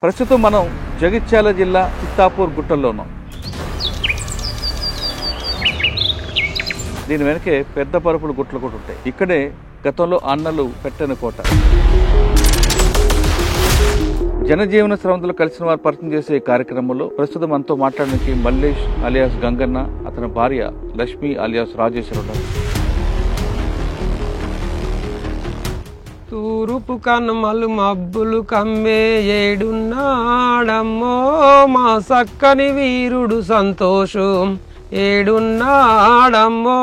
ప్రస్తుతం మనం జగిత్యాల జిల్లా చిత్తాపూర్ గుట్టల్లో ఉన్నాం. దీని వెనకే పెద్ద పరుపుల గుట్టలు కూడా ఉంటాయి. ఇక్కడే గతంలో అన్నలు పెట్టని కోట. జనజీవన స్రవంతులు కలిసిన వారు పరిచయం చేసే ఈ కార్యక్రమంలో ప్రస్తుతం మనతో మాట్లాడడానికి మల్లేష్ అలియాస్ గంగన్న, అతని భార్య లక్ష్మి అలియాస్ రాజేశ్వరి ఉన్నారు. తూరుపు కనుమలు మబ్బులు కమ్మే ఏడున్నాడమ్మో మా సక్కని వీరుడు సంతోషం, ఏడున్నాడమ్మో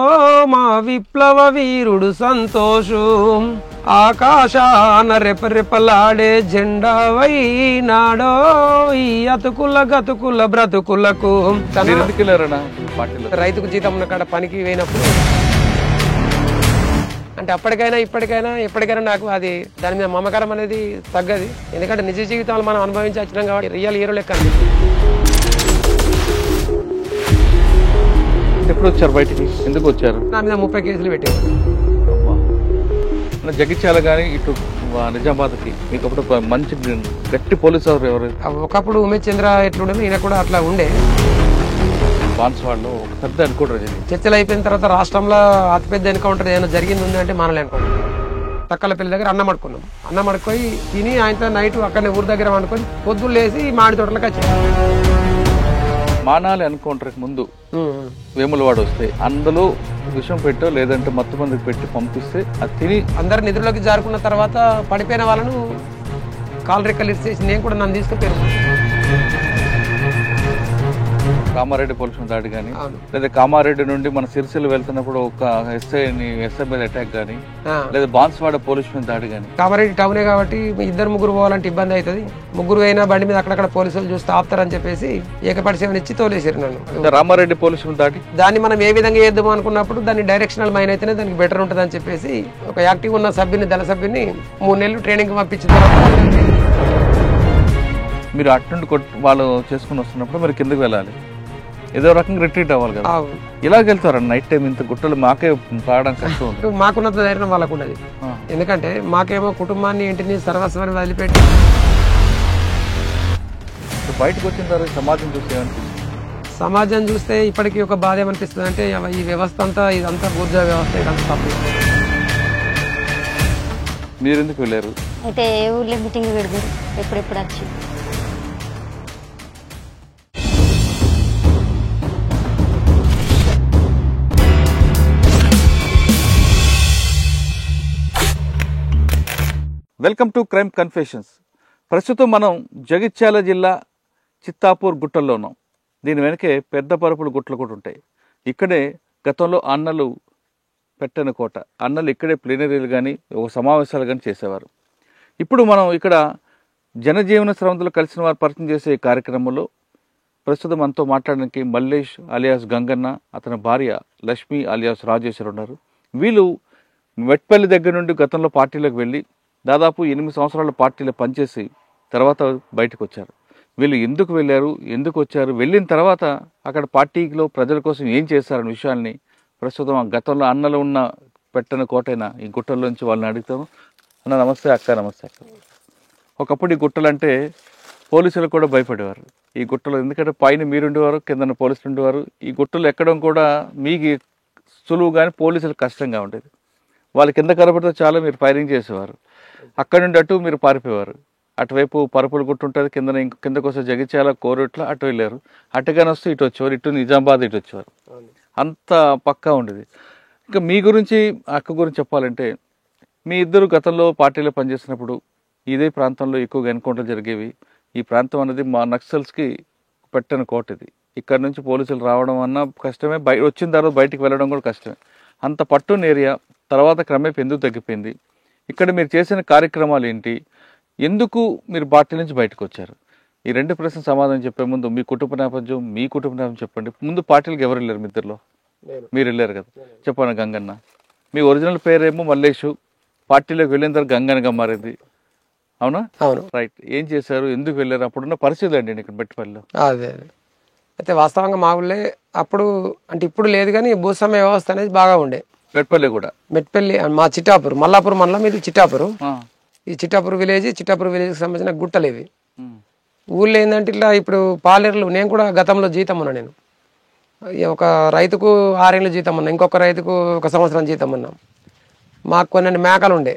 మా విప్లవ వీరుడు సంతోషం, ఆకాశాన రెపరెపలాడే జెండావై నాడో ఈ అతుకుల గతుకుల బ్రతుకులకు. రైతుకు జీతం ఉన్న కాడ పనికి పోయినప్పుడు అంటే అప్పటికైనా ఇప్పటికైనా ఎప్పటికైనా నాకు అది దాని మీద మమకారం అనేది తగ్గది. ఎందుకంటే నిజ జీవితాలు మనం అనుభవించి వచ్చినాం కాబట్టి రియల్ హీరో లెక్క అనిపిస్తుంది. ఎప్పుడు వచ్చారు బయటికి? ఎందుకు వచ్చారు? నా మీద 30 కేసులు పెట్టారు. జగిత్యాల కానీ ఇటు నిజామాబాద్కి మీకు అప్పుడు మంచి గట్టి పోలీసు ఎవరు? ఒకప్పుడు ఉమేష్ చంద్ర ఎట్లుండే ఈయన కూడా అట్లా ఉండే. బాన్స్వాడలో ఒక పెద్ద ఎన్కౌంటర్ జరిగింది. చర్చలు అయిపోయిన తర్వాత రాష్ట్రంలో అతిపెద్ద ఎన్కౌంటర్ ఏదైనా జరిగింది ఉంది అంటే మనలే ఎన్కౌంటర్. తక్కలపల్లి దగ్గర అన్నం అడుకున్నాం. అన్నం అడుకొని తిని ఆయనతో నైట్ అక్కడనే ఊరి దగ్గర వండుకొని పొద్దున్న లేసి మామిడి తోటలకు వచ్చాం. మానాలి ఎన్కౌంటర్కి ముందు వేములవాడ వస్తే అందులో విషం పెట్టో లేదంటే మత్తు మందికి పెట్టి పంపిస్తే అది తిని అందరు నిధుల్లోకి జారుకున్న తర్వాత పడిపోయిన వాళ్ళను కాలు రెక్కలు ఇచ్చేసి నేను కూడా నన్ను తీసుకుపోయాను. కామారెడ్డి పోలీసు దాడి కానీ లేదా కామారెడ్డి నుండి మన సిరిసిల్ల వెళ్తున్నప్పుడు ఒక ఎస్ఐ మీద అటాక్ కానీ లేదా బాన్స్వాడ పోలీసు మీద దాడి కానీ. కామారెడ్డి టౌనే కాబట్టి 2-3 పోవాలంటే ఇబ్బంది అవుతుంది. 3 అయినా బండి మీద అక్కడక్కడ పోలీసులు చూస్తే ఆపుతారని చెప్పేసి ఏకపరిచయం ఇచ్చి తోలేసారు నన్ను. రామారెడ్డి పోలీసు మీద దాడి దాన్ని మనం ఏ విధంగా చేద్దాం అనుకున్నప్పుడు దాన్ని డైరెక్షనల్ మైన్ అయితేనే దానికి బెటర్ ఉంటుంది అని చెప్పేసి ఒక యాక్టివ్ ఉన్న సభ్యుని దళ సభ్యుని 3 నెలలు ట్రైనింగ్ పంపించిన తర్వాత మీరు అటు వాళ్ళు చేసుకుని వస్తున్నప్పుడు మీరు కిందకి వెళ్ళాలి, ఏదో రకంగా రిట్రీట్ అవ్వాలి కదా. ఇలాగ వెళ్తారు నైట్ టైం ఇంత గుట్టలు మాకే పాడడం కష్టం. మాకున్నంత ధైర్యం వాళ్ళకు ఉన్నది. ఎందుకంటే మాకేమో కుటుంబాన్ని ఇంటిని సర్వస్వాన్ని వదిలిపెట్టి బయటకు వచ్చిన తర్వాత సమాజం చూస్తే సమాజం చూస్తే ఇప్పటికీ ఒక బాధ ఏమనిపిస్తుంది అంటే ఈ వ్యవస్థ అంతా ఇదంతా ఊర్జా వ్యవస్థ ఇదంతా తప్పు. మీరు ఎందుకు వెళ్ళారు? అయితే ఏ ఊర్లో మీటింగ్ పెడతారు ఎప్పుడెప్పుడు వచ్చి వెల్కమ్ టు క్రైమ్ కన్ఫెషన్స్. ప్రస్తుతం మనం జగిత్యాల జిల్లా చిత్తాపూర్ గుట్టల్లో ఉన్నాం. దీని వెనకే పెద్ద పరుపుల గుట్టలు కూడా ఉంటాయి. ఇక్కడే గతంలో అన్నలు పెట్టని కోట. అన్నలు ఇక్కడే ప్లీనరీలు కానీ ఒక సమావేశాలు కానీ చేసేవారు. ఇప్పుడు మనం ఇక్కడ జనజీవన స్రవంతులు కలిసిన వారు పరిచయం చేసే ఈ కార్యక్రమంలో ప్రస్తుతం మనతో మాట్లాడడానికి మల్లేష్ అలియాస్ గంగన్న, అతని భార్య లక్ష్మి అలియాస్ రాజేశ్వరి ఉన్నారు. వీళ్ళు మెట్పల్లి దగ్గర నుండి గతంలో పార్టీలోకి వెళ్ళి దాదాపు 8 సంవత్సరాల పార్టీలో పనిచేసి తర్వాత బయటకు వచ్చారు. వీళ్ళు ఎందుకు వెళ్ళారు, ఎందుకు వచ్చారు, వెళ్ళిన తర్వాత అక్కడ పార్టీలో ప్రజల కోసం ఏం చేశారనే విషయాల్ని ప్రస్తుతం గతంలో అన్నలు ఉన్న పెట్టని కోటైన ఈ గుట్టల్లోంచి వాళ్ళని అడుగుతాము. అన్న నమస్తే, అక్క నమస్తే. అక్క ఒకప్పుడు ఈ గుట్టలు అంటే పోలీసులు కూడా భయపడేవారు. ఈ గుట్టలు ఎందుకంటే పైన మీరుండేవారు, కింద పోలీసులు ఉండేవారు. ఈ గుట్టలు ఎక్కడం కూడా మీకు సులువు కానీ పోలీసులకు కష్టంగా ఉండేది. వాళ్ళ కింద కనబడితే చాలా మీరు ఫైరింగ్ చేసేవారు. అక్కడ నుండి అటు మీరు పారిపోయేవారు. అటువైపు పరుపులు గుట్టుంటుంది, కిందకు వస్తే జగిత్యాల కోరుట్ల అటు వెళ్ళారు. అటుగానే వస్తే ఇటు వచ్చేవారు, ఇటు నిజామాబాద్ ఇటు వచ్చేవారు. అంత పక్కా ఉండేది. ఇంకా మీ గురించి అక్క గురించి చెప్పాలంటే మీ ఇద్దరు గతంలో పార్టీలో పనిచేసినప్పుడు ఇదే ప్రాంతంలో ఎక్కువగా ఎన్కౌంటర్లు జరిగేవి. ఈ ప్రాంతం అనేది మా నక్సల్స్కి పెట్టని కోట. ఇది ఇక్కడ నుంచి పోలీసులు రావడం అన్న కష్టమే, వచ్చిన తర్వాత బయటికి వెళ్ళడం కూడా కష్టమే. అంత పట్టున్న ఏరియా. తర్వాత క్రమేపీ ఎందుకు తగ్గిపోయింది, ఇక్కడ మీరు చేసిన కార్యక్రమాలు ఏంటి, ఎందుకు మీరు పార్టీ నుంచి బయటకు వచ్చారు? ఈ 2 ప్రశ్నలు సమాధానం చెప్పే ముందు మీ కుటుంబ నేపథ్యం చెప్పండి. ముందు పార్టీలకు ఎవరు వెళ్ళారు? మీ ఇద్దరులో మీరు వెళ్ళారు కదా, చెప్పండి. గంగన్న, మీ ఒరిజినల్ పేరేమో మల్లేషు, పార్టీలోకి వెళ్ళిన తర్వాత గంగన్నగా మారింది, అవునా? అవును. రైట్. ఏం చేశారు, ఎందుకు వెళ్ళారు, అప్పుడున్న పరిస్థితి అండి ఇక్కడ మెట్పల్లిలో? అదే అయితే వాస్తవంగా మా ఊళ్ళే అప్పుడు అంటే ఇప్పుడు లేదు కానీ భూస్వామ్య వ్యవస్థ అనేది బాగా ఉండే. మెట్పల్లి కూడా మెట్పల్లి మా చిట్టాపూర్, మల్లాపూర్ మండలం, ఇది చిట్టాపూర్. ఈ చిట్టాపూర్ విలేజ్కి సంబంధించిన గుట్టలు ఇవి. ఊళ్ళో ఏంటంటే ఇట్లా ఇప్పుడు పాలేరులు నేను కూడా గతంలో జీతం ఉన్నా. నేను ఒక రైతుకు 6 ఏళ్ళు జీతం ఉన్నా, ఇంకొక రైతుకు 1 సంవత్సరం జీతం ఉన్నాం. మాకు కొన్ని మేకలు ఉండే.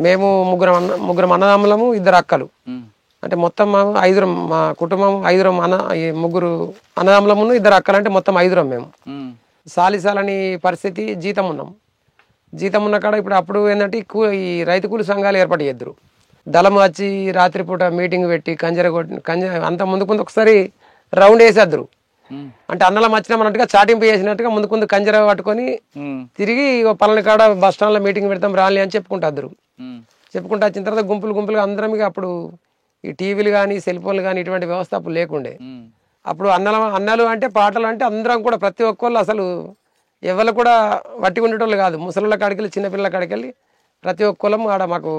మేము ముగ్గురం అన్నదమ్ములము, 2 అక్కలు. అంటే మొత్తం 5 మా కుటుంబం 5 ముగ్గురు అన్నదమ్ములము, 2 అక్కలు, అంటే మొత్తం 5 మేము. సాలిసాలని పరిస్థితి, జీతం ఉన్నాం. జీతం ఉన్న కాడ ఇప్పుడు అప్పుడు ఏంటంటే ఈ రైతు కూలి సంఘాలు ఏర్పాటు చేద్దరు. దళం వచ్చి రాత్రిపూట మీటింగ్ పెట్టి అంత ముందు ఒకసారి రౌండ్ వేసేద్దరు. అంటే అన్నలం వచ్చినామన్నట్టుగా చాటింపు చేసినట్టుగా ముందు కంజర పట్టుకొని తిరిగి పలానా కాడ బస్ స్టాండ్లో మీటింగ్ పెడతాం రాలి అని చెప్పుకుంటారు. చెప్పుకుంటూ వచ్చిన తర్వాత గుంపులుగా అందరం అప్పుడు ఈ టీవీలు కానీ సెల్ ఫోన్లు కానీ ఇటువంటి వ్యవస్థ అప్పుడు లేకుండే. అప్పుడు అన్నలు అంటే పాటలు అంటే అందరం కూడా ప్రతి ఒక్కళ్ళు అసలు ఎవరు కూడా వట్టి ఉండేటోళ్ళు కాదు. ముసలిళ్ళ కాడికెళ్ళి చిన్నపిల్లల కాడికెళ్ళి ప్రతి ఒక్కళ్ళం ఆడ మాకు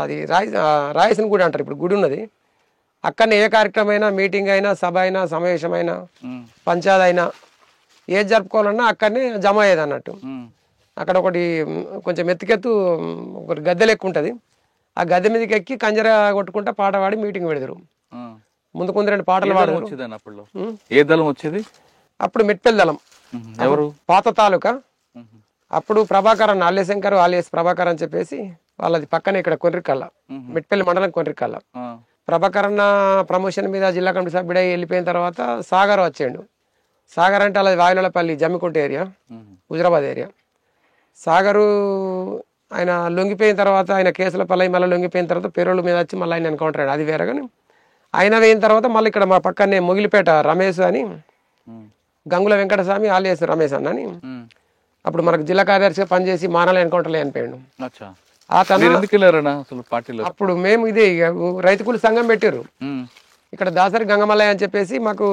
అది రాయసిన గుడి అంటారు, ఇప్పుడు గుడి ఉన్నది. అక్కడనే ఏ కార్యక్రమం అయినా, మీటింగ్ అయినా, సభ అయినా, సమావేశమైనా, పంచాయతీ అయినా ఏది జరుపుకోవాలన్నా అక్కడనే జమ అయ్యేది అన్నట్టు. అక్కడ ఒకటి కొంచెం ఎత్తుకెత్తు ఒకటి గద్దె లెక్క ఉంటుంది. ఆ గద్దె మీదకి ఎక్కి కంజర కొట్టుకుంటా పాట పాడి మీటింగ్ పెడతారు. ముందు 2 పాటలు పాడారు. అప్పుడు మెట్పల్లి దళం, ఎవరు పాత తాలూకా. అప్పుడు ప్రభాకర్ అన్న, ఆల్యశంకర్ ఆలియస్ ప్రభాకర్ అని చెప్పేసి వాళ్ళది పక్కనే ఇక్కడ కొర్రికల్ల, మెట్పల్లి మండలం కొర్రికల్ల. ప్రభాకర్ అన్న ప్రమోషన్ మీద జిల్లా కమిటీ సభ్యుడై వెళ్ళిపోయిన తర్వాత సాగర్ వచ్చాడు. సాగర్ అంటే అలా వాయులపల్లి జమ్మికుంట ఏరియా, హుజరాబాద్ ఏరియా. సాగరు ఆయన లొంగిపోయిన తర్వాత, ఆయన కేసుల పల్లై మళ్ళీ లొంగిపోయిన తర్వాత పేరోళ్ళ మీద వచ్చి మళ్ళీ ఆయన ఎన్కౌంటర్ అయ్యాడు. అది వేరే. కానీ ఆయన అయిన తర్వాత మళ్ళీ ఇక్కడ మా పక్కనే మొగిలిపేట రమేష్ అని, గంగుల వెంకటస్వామి ఆలియస్ రమేష్ అన్న అని, అప్పుడు మనకు జిల్లా కార్యదర్శిగా పనిచేసి మానాల ఎన్కౌంటర్లో చనిపోయాడు. అప్పుడు మేము ఇదే రైతు కూలి సంఘం పెట్టారు ఇక్కడ దాసరి గంగమల్లయ్య అని చెప్పేసి. మాకు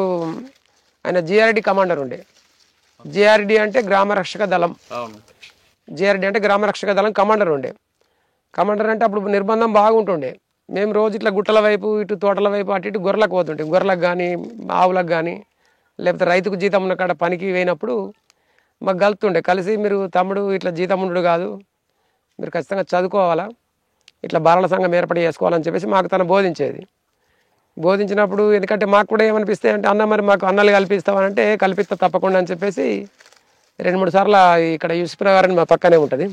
ఆయన జిఆర్డి కమాండర్ ఉండే. జిఆర్డి అంటే గ్రామ రక్షక దళం, జిఆర్డి అంటే గ్రామ రక్షక దళం కమాండర్ ఉండే. కమాండర్ అంటే అప్పుడు నిర్బంధం బాగుంటుండే. మేము రోజు ఇట్లా గుట్టల వైపు, ఇటు తోటల వైపు, అటు ఇటు గొర్రెలకు పోతుంటే, గొర్రెలకు కానీ ఆవులకు కానీ, లేకపోతే రైతుకు జీతం ఉన్న కాడ పనికి పోయినప్పుడు మాకు కలుతుండే. కలిసి మీరు తమ్ముడు ఇట్లా జీతం ఉండడు కాదు, మీరు ఖచ్చితంగా చదువుకోవాలా, ఇట్లా బాలల సంఘం ఏర్పాటు చేసుకోవాలని చెప్పేసి మాకు తను బోధించేది. బోధించినప్పుడు ఎందుకంటే మాకు కూడా ఏమనిపిస్తే అంటే, అన్న మరి మాకు అన్నలు కల్పిస్తామనంటే కల్పిస్తా తప్పకుండా అని చెప్పేసి 2-3 సార్లు ఇక్కడ యూసుఫ్ నగర్ అని మా పక్కనే ఉంటుంది.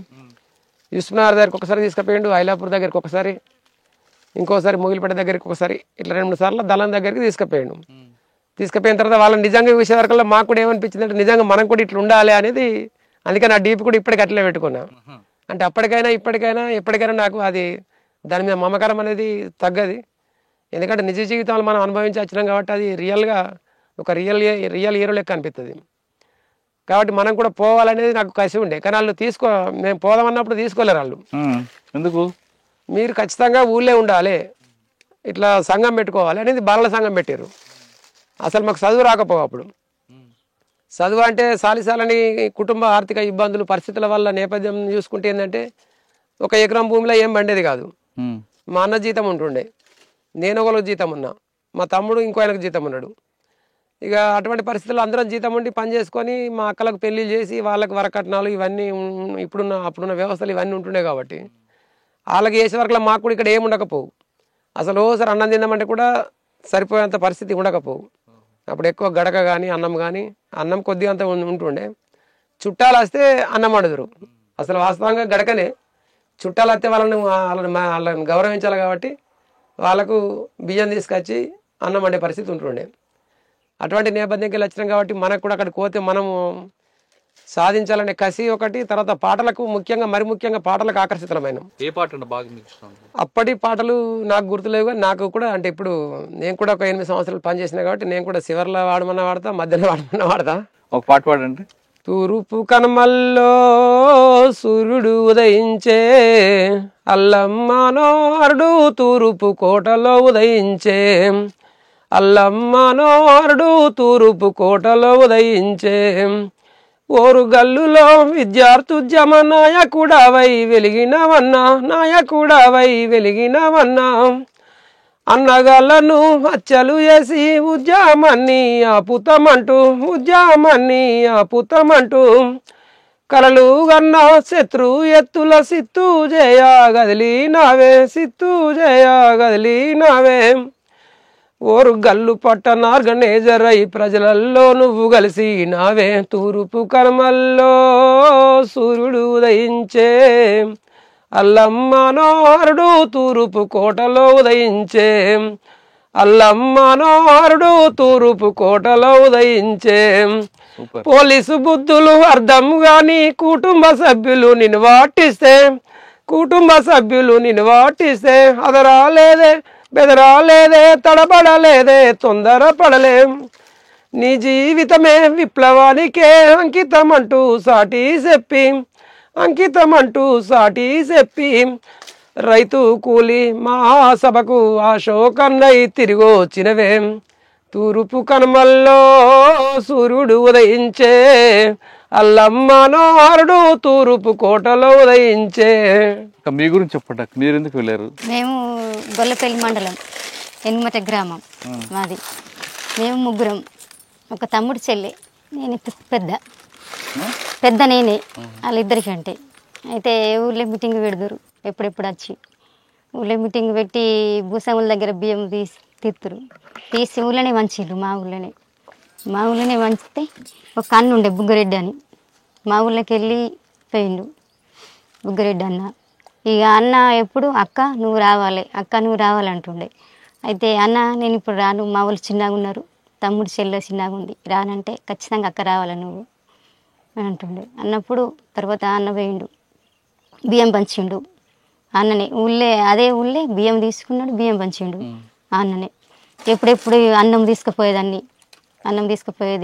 యూసుఫ్ నగర్ దగ్గరికి ఒకసారి తీసుకుపోయిండు, ఐలాపూర్ దగ్గరికి ఒకసారి, ఇంకోసారి మొగిలిపేట దగ్గరికి ఒకసారి, ఇట్లా 2-3 సార్లు దళం దగ్గరికి తీసుకుపోయాడు. తీసుకుపోయిన తర్వాత వాళ్ళని నిజంగా చూసే వరకల్లా మాకు కూడా ఏమనిపించింది అంటే, నిజంగా మనం కూడా ఇట్లా ఉండాలి అనేది. అందుకే నా డీప్ కూడా ఇప్పటికి అట్లే పెట్టుకున్నా. అంటే అప్పటికైనా ఇప్పటికైనా ఎప్పటికైనా నాకు అది దాని మీద మమకారం అనేది తగ్గది. ఎందుకంటే నిజ జీవితాలు మనం అనుభవించి వచ్చినాం కాబట్టి అది రియల్గా ఒక రియల్ హీరో లెక్క అనిపిస్తుంది. కాబట్టి మనం కూడా పోవాలనేది నాకు కసి ఉండే. కానీ వాళ్ళు మేము పోదామన్నప్పుడు తీసుకోలేరు వాళ్ళు. ఎందుకు? మీరు ఖచ్చితంగా ఊళ్ళో ఉండాలి, ఇట్లా సంఘం పెట్టుకోవాలి అనేది బాలల సంఘం పెట్టారు. అసలు మాకు చదువు రాకపోవు. అప్పుడు చదువు అంటే సాలిసాలని కుటుంబ ఆర్థిక ఇబ్బందులు, పరిస్థితుల వల్ల నేపథ్యం చూసుకుంటే ఏంటంటే 1 ఎకరం భూమిలో ఏం పండేది కాదు. మా అన్న జీతం ఉంటుండే, నేను ఒకరికి జీతం ఉన్నా, మా తమ్ముడు ఇంకో ఆయనకు జీతం ఉన్నాడు. ఇక అటువంటి పరిస్థితుల్లో అందరం జీతం ఉండి పని చేసుకొని మా అక్కలకు పెళ్లి చేసి వాళ్ళకి వరకట్నాలు ఇవన్నీ అప్పుడున్న వ్యవస్థలు ఇవన్నీ ఉంటుండే. కాబట్టి వాళ్ళకి చేసే వరకు మాకు కూడా ఇక్కడ ఏమి ఉండకపోవు. అసలు ఓసారి అన్నం తిందామంటే కూడా సరిపోయేంత పరిస్థితి ఉండకపోవు. అప్పుడు ఎక్కువ గడక కానీ అన్నం కొద్దిగా అంత ఉంటుండే. చుట్టాలు వస్తే అన్నం వండుదురు. అసలు వాస్తవంగా గడకనే. చుట్టాలు వస్తే వాళ్ళని గౌరవించాలి కాబట్టి వాళ్ళకు బియ్యం తీసుకొచ్చి అన్నం వండే పరిస్థితి ఉంటుండే. అటువంటి నేపథ్యంకి వచ్చినాం కాబట్టి మనకు కూడా అక్కడికి పోతే మనము సాధించాలనే కసి ఒకటి. తర్వాత పాటలకు మరి ముఖ్యంగా పాటలకు ఆకర్షితమైన. ఏ పాట బాగా? అప్పటి పాటలు నాకు గుర్తులేవు, కానీ నాకు కూడా అంటే ఇప్పుడు నేను కూడా ఒక 8 సంవత్సరాలు పనిచేసిన కాబట్టి నేను కూడా చివర్లో వాడమన్నా వాడతా, మధ్యలో వాడమన్నా వాడతా. ఒక పాట పాడండి. తూర్పు కనుమల్లో సూర్యుడు ఉదయించే, అల్లమ్మనోరుడు తూర్పు కోటలో ఉదయించే, అల్లమ్మనోరుడు తూర్పు కోటలో ఉదయించే, ఓరు గల్లులో విద్యార్థుద్యమ నాయకుడవై వెలిగినవన్నా, అన్నగాళ్ళను హత్యలు చేసి ఉద్యమాన్ని ఆపుతామంటూ కలలు గన్న శత్రు ఎత్తుల సిత్తు జయ గదిలినావే సిత్తు జయ గదిలినావే ఓరు గల్లు పట్టనార్గనేజరై ప్రజలల్లో నువ్వు కలిసి నావే తూర్పు కర్మల్లో సూర్యుడు ఉదయించే అల్లమ్మనోహరుడు తూర్పు కోటలో ఉదయించే అల్లమ్మనోహరుడు తూర్పు కోటలో ఉదయించే పోలీసు బుద్ధులు అర్థం గాని కుటుంబ సభ్యులు నిన్ను వాటిస్తే అదరాలేదే బెదరాలేదే తడబడలేదే తొందరపడలే నీ జీవితమే విప్లవానికే అంకితమంటూ సాటి చెప్పి రైతు కూలి మహాసభకు అశోకన్నై తిరిగొచ్చినవే తూర్పు కనుమల్లో సూర్యుడు ఉదయించే అల్లమ్మనోహరుడు తూర్పు కోటలో ఉదయించే. మీ గురించి చెప్పండి, మీరు ఎందుకు వెళ్ళారు? మేము గొల్లపల్లి మండలం ఎన్మట గ్రామం మాది. మేము ముగ్గురం, ఒక తమ్ముడు చెల్లి, నేను పెద్ద నేనే వాళ్ళిద్దరికంటే. అయితే ఊళ్ళో మీటింగ్ పెడతారు, ఎప్పుడెప్పుడు వచ్చి ఊళ్ళో మీటింగ్ పెట్టి భూస్వాముల దగ్గర బియ్యం తీసి ఊళ్ళోనే వంచిళ్ళు. మా ఊళ్ళోనే వంచితే ఒక అన్న ఉండే బుగ్గరెడ్డి అని, మా ఊళ్ళోకి వెళ్ళి పోయిండు బుగ్గరెడ్డి అన్న. ఇక అన్న ఎప్పుడు అక్క నువ్వు రావాలంటుండే. అయితే అన్న నేను ఇప్పుడు రాను, మా వాళ్ళు చిన్నగా ఉన్నారు, తమ్ముడు చెల్లె చిన్నగా ఉంది, రానంటే ఖచ్చితంగా అక్క రావాలి నువ్వు అని అంటుండే. అన్నప్పుడు తర్వాత అన్న పోయిండు, బియ్యం పంచిండు అన్ననే. అదే ఊళ్ళే బియ్యం తీసుకున్నాడు, బియ్యం పంచిండు అన్ననే. ఎప్పుడెప్పుడు అన్నం తీసుకుపోయేదాన్ని,